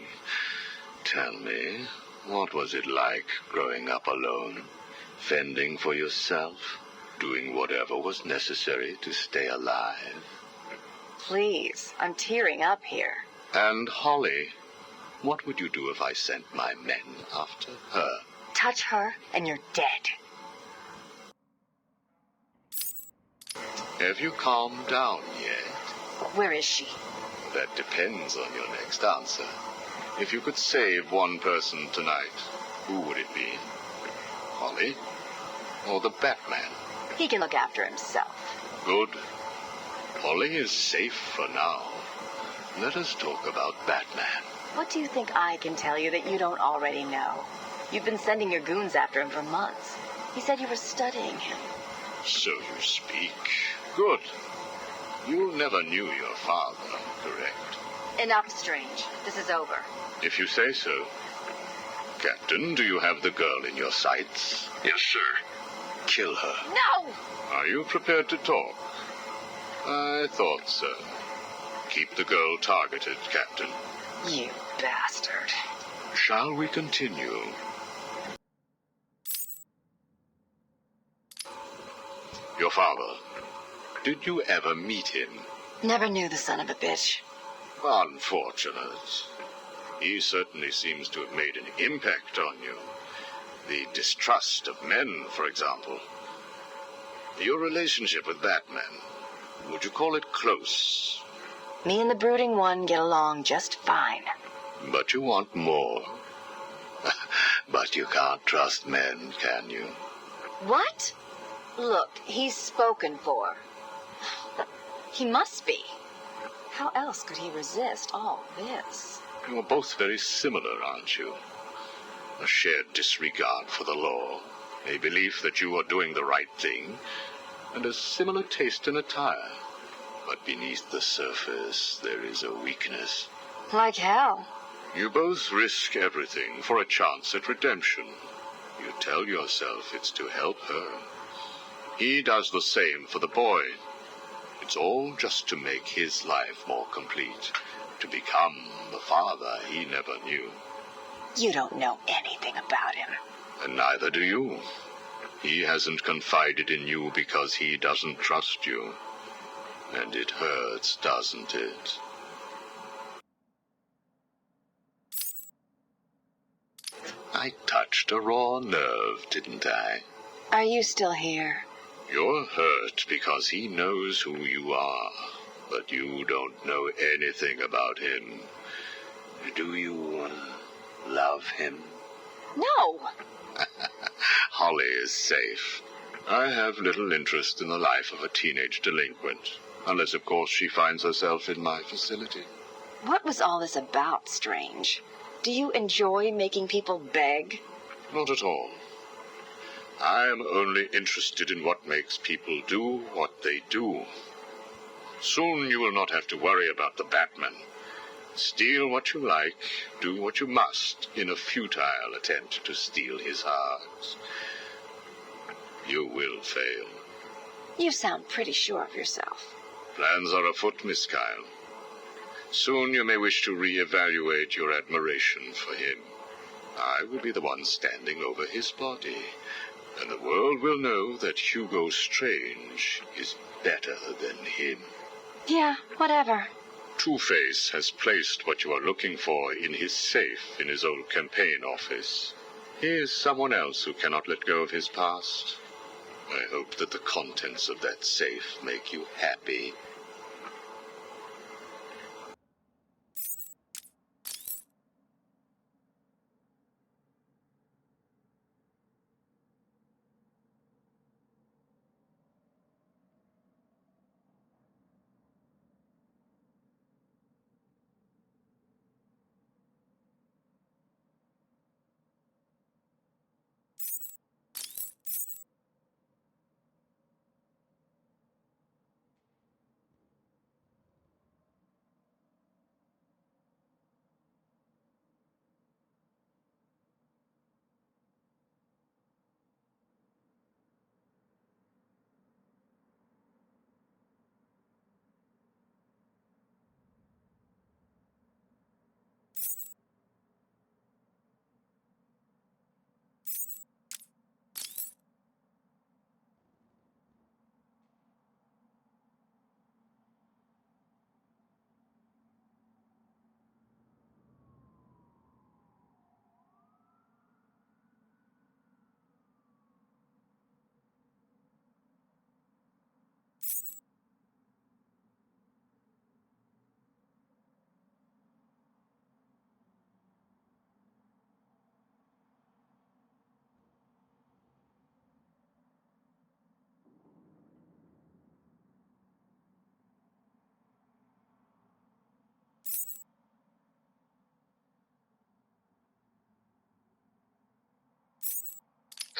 B: Tell me, what was it like growing up alone? Fending for yourself? Doing whatever was necessary to stay alive?
F: Please, I'm tearing up here.
B: And Holly, what would you do if I sent my men after her?
F: Touch her, and you're dead.
B: Have you calmed down yet?
F: Where is she?
B: That depends on your next answer. If you could save one person tonight, who would it be? Holly? Or the Batman?
F: He can look after himself.
B: Good. Holly is safe for now. Let us talk about Batman.
F: What do you think I can tell you that you don't already know? You've been sending your goons after him for months. He said you were studying him.
B: So you speak. Good. You never knew your father, correct?
F: Enough, Strange. This is over.
B: If you say so. Captain, do you have the girl in your sights?
A: Yes, sir.
B: Kill her.
F: No!
B: Are you prepared to talk? I thought so. Keep the girl targeted, Captain.
F: You bastard.
B: Shall we continue? Your father. Did you ever meet him?
F: Never knew the son of a bitch.
B: Unfortunate. He certainly seems to have made an impact on you. The distrust of men, for example. Your relationship with Batman, would you call it close?
F: Me and the brooding one get along just fine.
B: But you want more. But you can't trust men, can you?
F: What? Look, he's spoken for. He must be. How else could he resist all this?
B: You're both very similar, aren't you? A shared disregard for the law, a belief that you are doing the right thing, and a similar taste in attire. But beneath the surface, there is a weakness.
F: Like hell.
B: You both risk everything for a chance at redemption. You tell yourself it's to help her. He does the same for the boy. It's all just to make his life more complete, to become the father he never knew.
F: You don't know anything about him.
B: And neither do you. He hasn't confided in you because he doesn't trust you. And it hurts, doesn't it? I touched a raw nerve, didn't I?
F: Are you still here?
B: You're hurt because he knows who you are, but you don't know anything about him. Do you love him?
F: No!
B: Holly is safe. I have little interest in the life of a teenage delinquent, unless, of course, she finds herself in my facility.
F: What was all this about, Strange? Do you enjoy making people beg?
B: Not at all. I am only interested in what makes people do what they do. Soon you will not have to worry about the Batman. Steal what you like, do what you must in a futile attempt to steal his heart. You will fail.
F: You sound pretty sure of yourself.
B: Plans are afoot, Miss Kyle. Soon you may wish to re-evaluate your admiration for him. I will be the one standing over his body, and the world will know that Hugo Strange is better than him.
F: Yeah, whatever.
B: Two-Face has placed what you are looking for in his safe in his old campaign office. He is someone else who cannot let go of his past. I hope that the contents of that safe make you happy.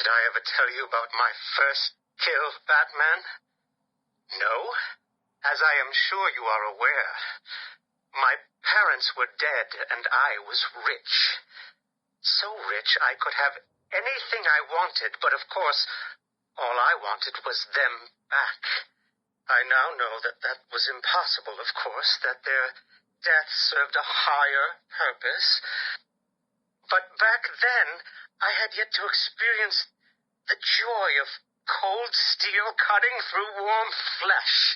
G: Did I ever tell you about my first kill, Batman? No? As I am sure you are aware, my parents were dead and I was rich. So rich I could have anything I wanted, but of course, all I wanted was them back. I now know that that was impossible, of course, that their death served a higher purpose. But back then, I had yet to experience the joy of cold steel cutting through warm flesh.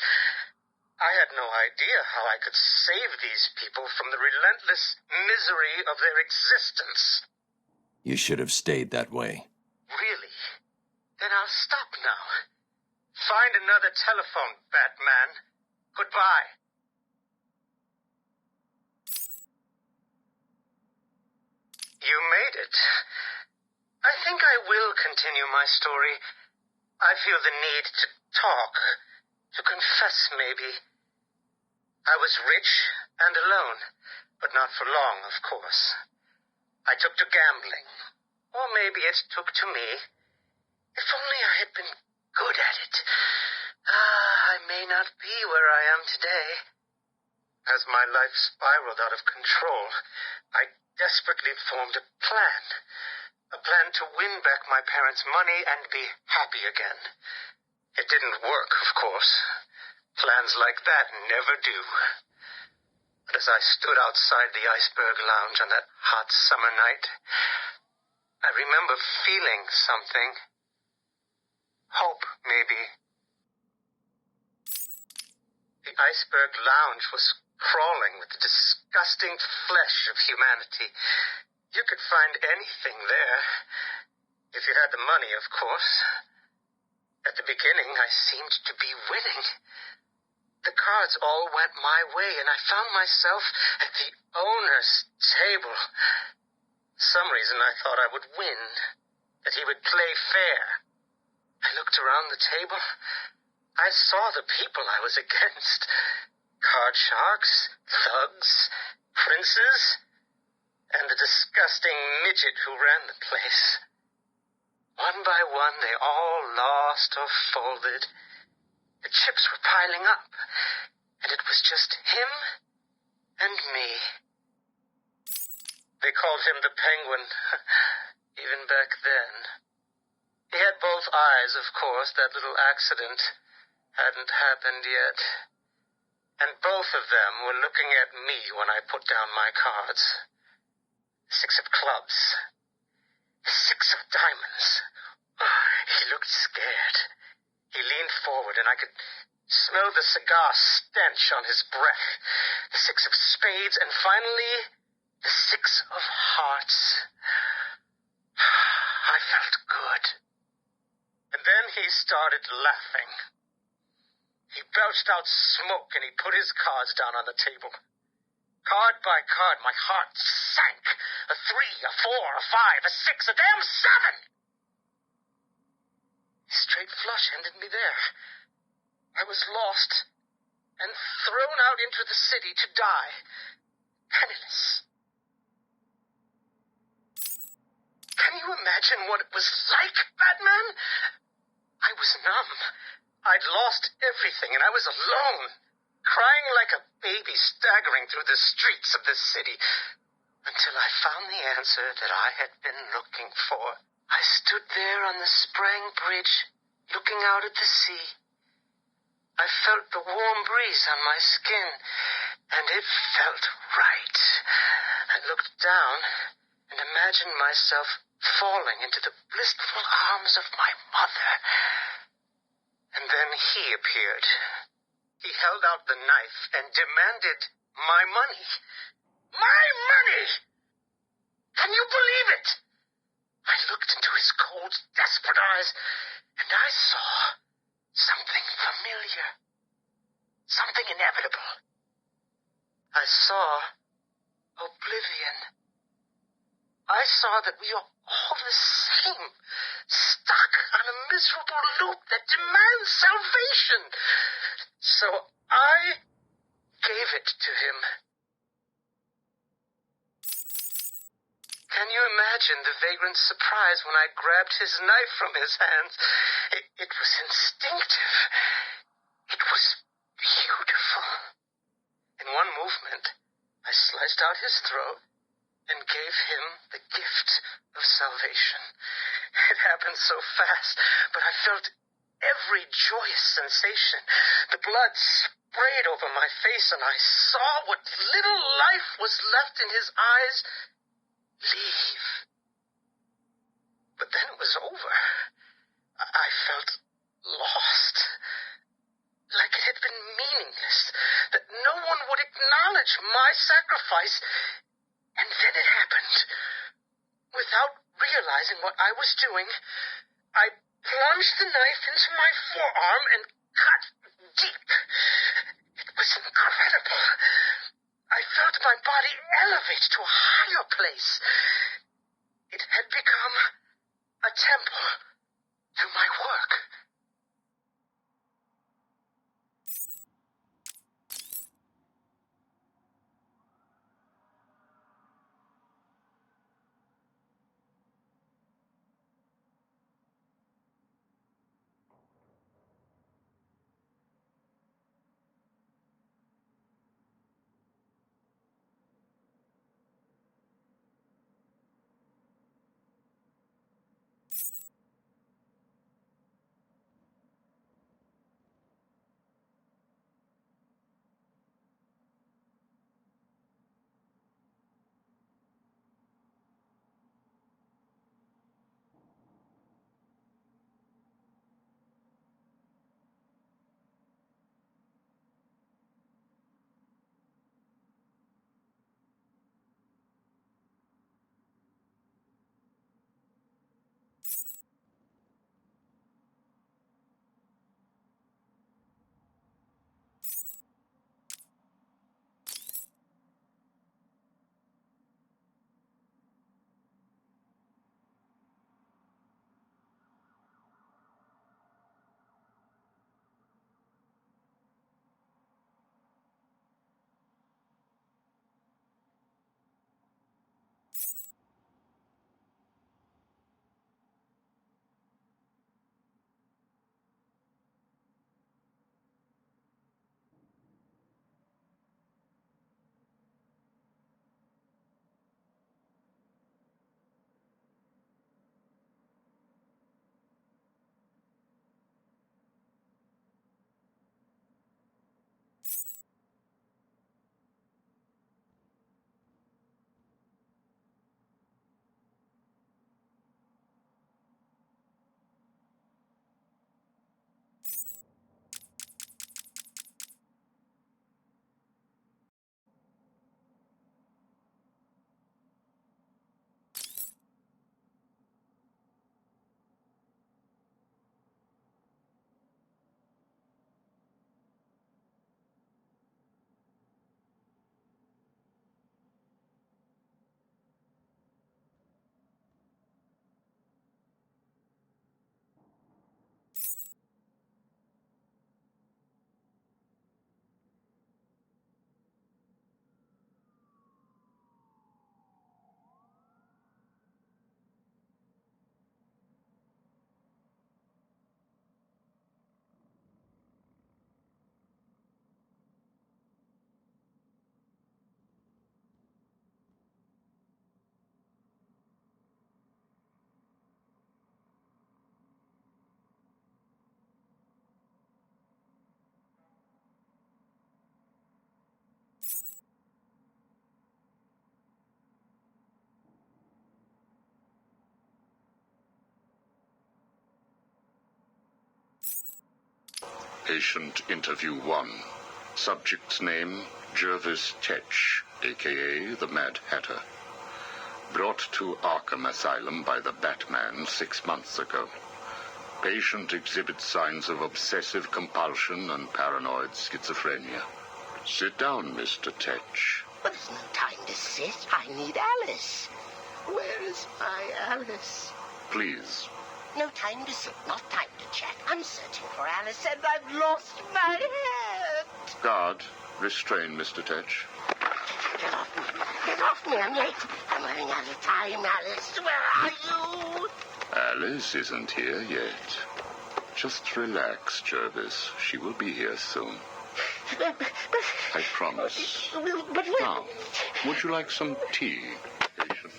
G: I had no idea how I could save these people from the relentless misery of their existence.
K: You should have stayed that way.
G: Really? Then I'll stop now. Find another telephone, Batman. Goodbye. You made it. I think I will continue my story. I feel the need to talk, to confess maybe. I was rich and alone, but not for long, of course. I took to gambling, or maybe it took to me. If only I had been good at it. I may not be where I am today. As my life spiraled out of control, I desperately formed a plan. A plan to win back my parents' money and be happy again. It didn't work, of course. Plans like that never do. But as I stood outside the Iceberg Lounge on that hot summer night, I remember feeling something. Hope, maybe. The Iceberg Lounge was crawling with the disgusting flesh of humanity. You could find anything there. If you had the money, of course. At the beginning, I seemed to be winning. The cards all went my way, and I found myself at the owner's table. Some reason I thought I would win, that he would play fair. I looked around the table. I saw the people I was against. Card sharks, thugs, princes, and the disgusting midget who ran the place.
C: One by one, they all lost or folded. The chips were piling up, and it was just him and me. They called him the Penguin, even back then. He had both eyes, of course. That little accident hadn't happened yet. And both of them were looking at me when I put down my cards. 6 of clubs. 6 of diamonds. He looked scared. He leaned forward, and I could smell the cigar stench on his breath. The 6 of spades, and finally, the 6 of hearts. I felt good. And then he started laughing. He belched out smoke, and he put his cards down on the table. Card by card, my heart sank. A 3, a 4, a 5, a 6, a damn 7! Straight flush ended me there. I was lost and thrown out into the city to die, penniless. Can you imagine what it was like, Batman? I was numb. I'd lost everything, and I was alone, crying like a baby staggering through the streets of the city, until I found the answer that I had been looking for. I stood there on the Sprang Bridge, looking out at the sea. I felt the warm breeze on my skin, and it felt right. I looked down and imagined myself falling into the blissful arms of my mother. And then he appeared. He held out the knife and demanded my money. My money! Can you believe it? I looked into his cold, desperate eyes, and I saw something familiar. Something inevitable. I saw oblivion. I saw that we are all the same, stuck on a miserable loop that demands salvation. So I gave it to him. Can you imagine the vagrant surprise when I grabbed his knife from his hands? It was instinctive. It was beautiful. In one movement, I sliced out his throat and gave him the gift of salvation. It happened so fast, but I felt every joyous sensation. The blood sprayed over my face, and I saw what little life was left in his eyes leave. But then it was over. I felt lost. Like it had been meaningless. That no one would acknowledge my sacrifice. And then it happened. Without realizing what I was doing, I plunged the knife into my forearm and cut deep. It was incredible. I felt my body elevate to a higher place. It had become a temple to my work.
B: Patient interview 1. Subject's name, Jervis Tetch, a.k.a. the Mad Hatter. Brought to Arkham Asylum by the Batman 6 months ago. Patient exhibits signs of obsessive compulsion and paranoid schizophrenia. Sit down, Mr. Tetch.
H: But there's no time to sit. I need Alice. Where is my Alice?
B: Please.
H: No time to sit, not time to chat. I'm searching for Alice and I've lost my head.
B: Guard, restrain Mr. Tetch.
H: Get off me. Get off me. I'm late. I'm running out of time, Alice. Where are you?
B: Alice isn't here yet. Just relax, Jervis. She will be here soon. I promise.
H: But
B: Now, would you like some tea, patient?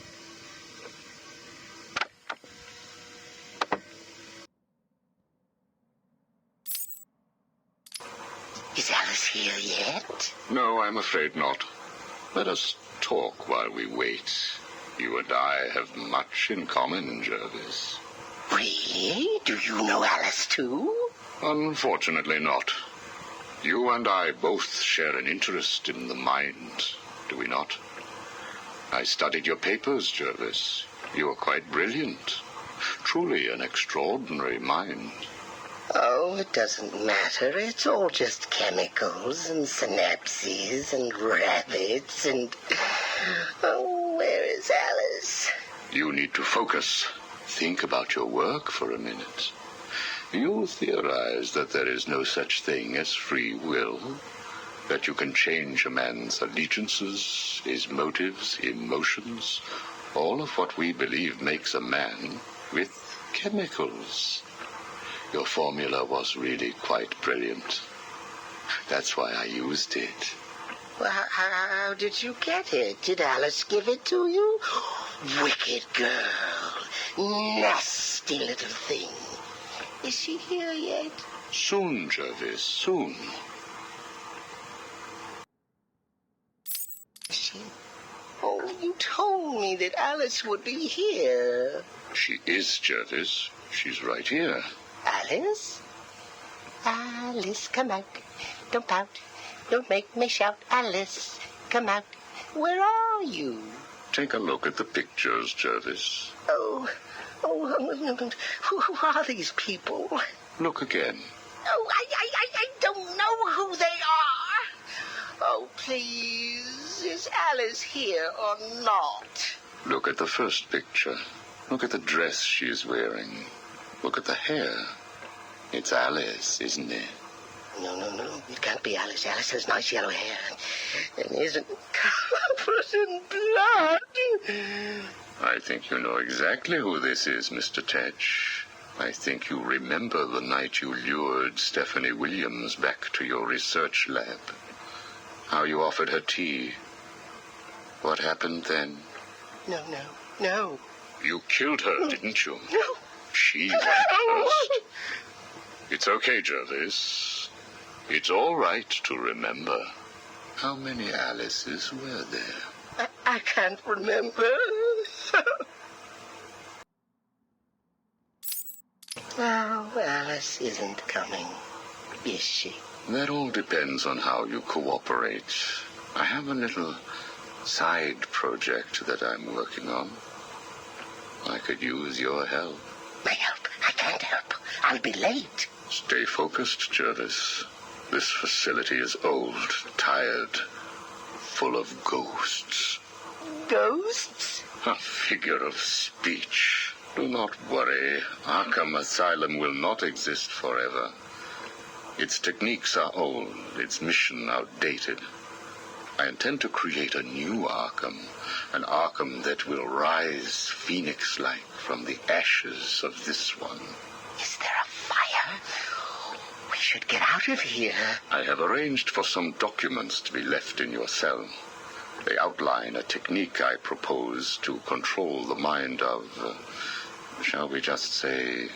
H: Is Alice here yet?
B: No, I'm afraid not. Let us talk while we wait. You and I have much in common, Jervis.
H: Really? Do you know Alice too?
B: Unfortunately not. You and I both share an interest in the mind, do we not? I studied your papers, Jervis. You are quite brilliant. Truly an extraordinary mind.
H: Oh, it doesn't matter. It's all just chemicals and synapses and rabbits and... Oh, where is Alice?
B: You need to focus. Think about your work for a minute. You theorize that there is no such thing as free will, that you can change a man's allegiances, his motives, emotions, all of what we believe makes a man with chemicals. Your formula was really quite brilliant. That's why I used it.
H: Well, how did you get it? Did Alice give it to you? Wicked girl. Nasty little thing. Is she here yet?
B: Soon, Jervis, soon.
H: Oh, you told me that Alice would be here.
B: She is, Jervis. She's right here.
H: Alice? Alice, come out. Don't pout. Don't make me shout. Alice, come out. Where are you?
B: Take a look at the pictures, Jervis.
H: Oh, who are these people?
B: Look again.
H: Oh, I don't know who they are. Oh, please, is Alice here or not?
B: Look at the first picture. Look at the dress she's wearing. Look at the hair. It's Alice, isn't it?
H: No, it can't be Alice. Alice has nice yellow hair and isn't covered in blood.
B: I think you know exactly who this is, Mr. Tetch. I think you remember the night you lured Stephanie Williams back to your research lab. How you offered her tea. What happened then?
H: No.
B: You killed her, didn't you?
H: No.
B: She went first. It's okay, Jervis. It's all right to remember. How many Alices were there?
H: I can't remember. Oh, Alice isn't coming, is she?
B: That all depends on how you cooperate. I have a little side project that I'm working on. I could use your help.
H: My help? I can't help. I'll be late.
B: Stay focused, Jervis. This facility is old, tired, full of ghosts.
H: Ghosts?
B: A figure of speech. Do not worry. Arkham Asylum will not exist forever. Its techniques are old, its mission outdated. I intend to create a new Arkham, an Arkham that will rise phoenix-like from the ashes of this one.
H: Is there a fire? We should get out of here.
B: I have arranged for some documents to be left in your cell. They outline a technique I propose to control the mind of, shall we just say,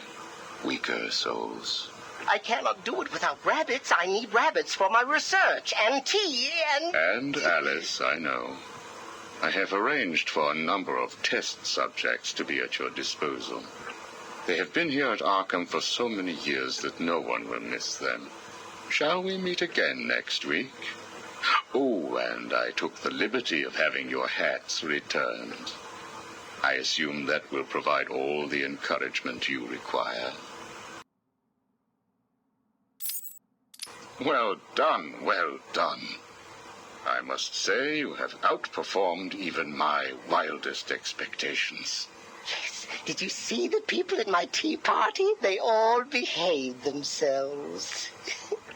B: weaker souls.
H: I cannot do it without rabbits. I need rabbits for my research, and tea,
B: And Alice, I know. I have arranged for a number of test subjects to be at your disposal. They have been here at Arkham for so many years that no one will miss them.
E: Shall we meet again next week? Oh, and I took the liberty of having your hats returned. I assume that will provide all the encouragement you require. Well done, well done. I must say you have outperformed even my wildest expectations.
L: Yes. Did you see the people at my tea party? They all behaved themselves.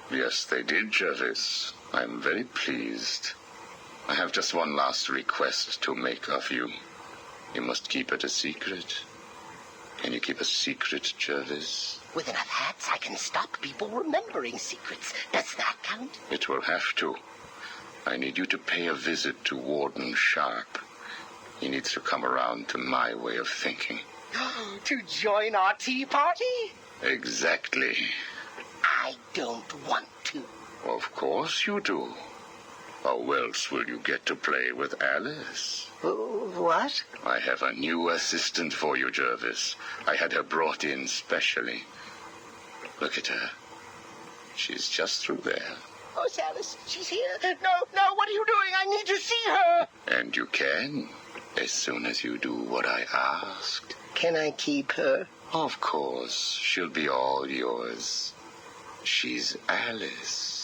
E: Yes, they did, Jervis. I'm very pleased. I have just one last request to make of you. You must keep it a secret. Can you keep a secret, Jervis?
L: With enough hats, I can stop people remembering secrets. Does that count?
E: It will have to. I need you to pay a visit to Warden Sharp. He needs to come around to my way of thinking.
L: To join our tea party?
E: Exactly.
L: I don't want to.
E: Of course you do. How else will you get to play with Alice?
L: What?
E: I have a new assistant for you, Jervis. I had her brought in specially. Look at her. She's just through there.
L: Oh, Alice, she's here. No, what are you doing? I need to see her.
E: And you can, as soon as you do what I asked.
L: Can I keep her?
E: Of course. She'll be all yours. She's Alice.